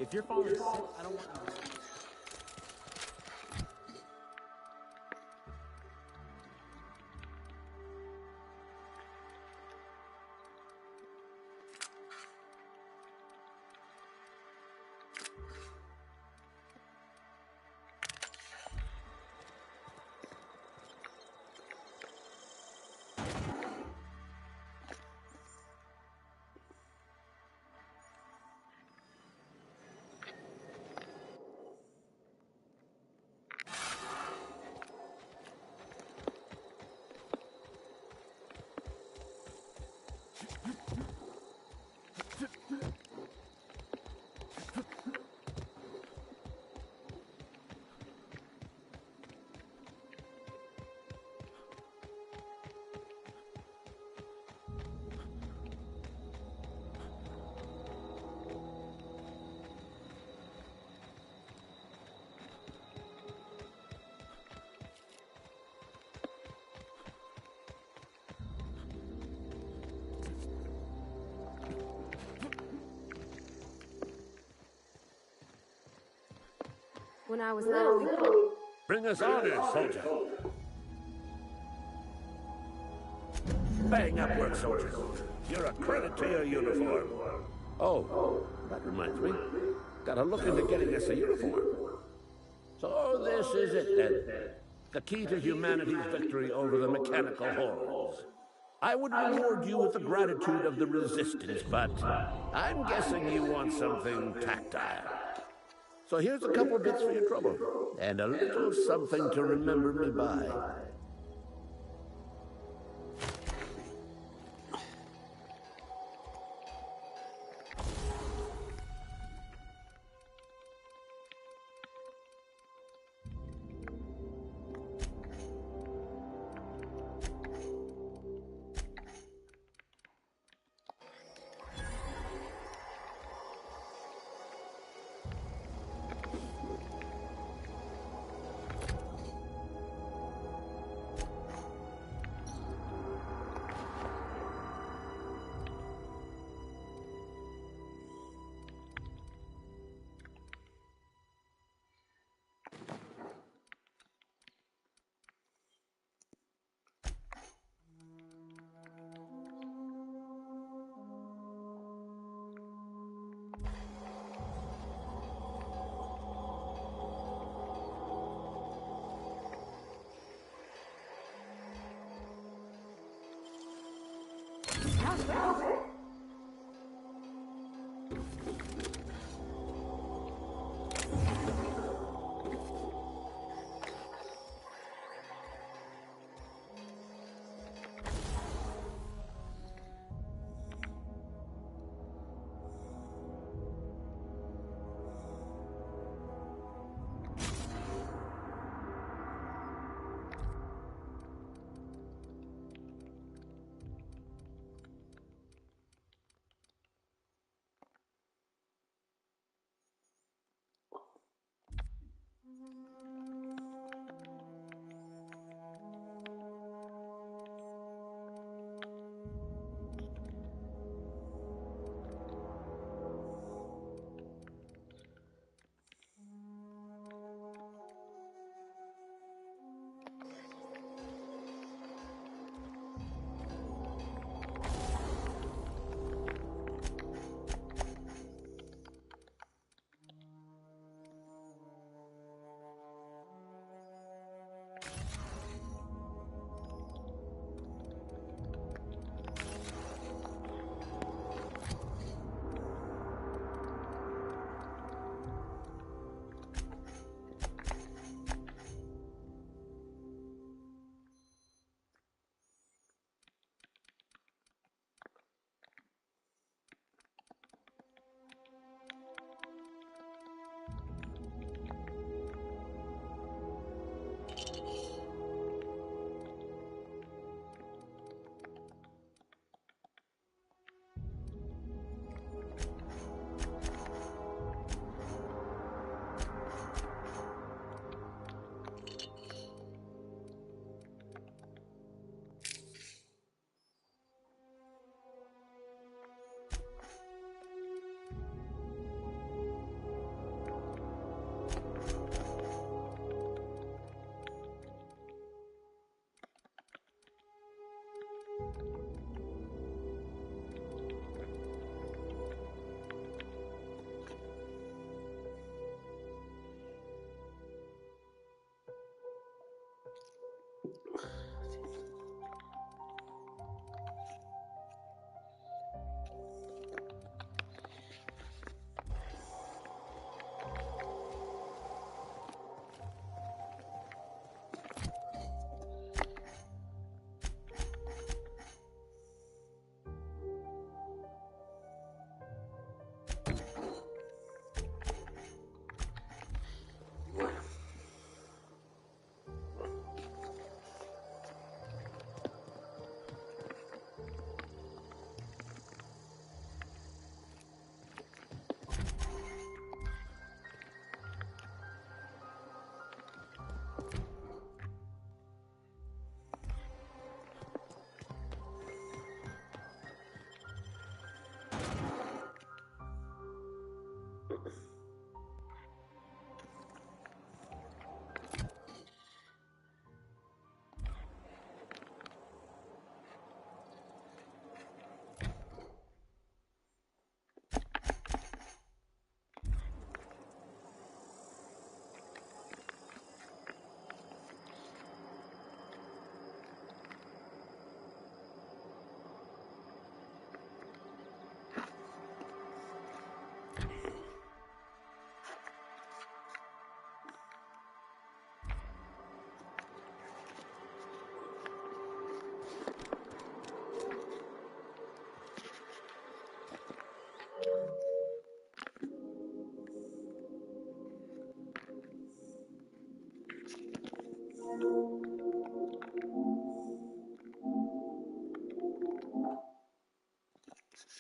If you're falling sick, I don't want you. When I was little, we... Bring us orders, soldier. Bang up work, soldier. You're a credit to your uniform. Oh, that reminds me. Gotta look into getting us a uniform. So this is it, then. The key to humanity's victory over the mechanical horrors. I would reward you with the gratitude of the Resistance, but I'm guessing you want something tactile. So here's a couple bits for your trouble, and a little something to remember me by.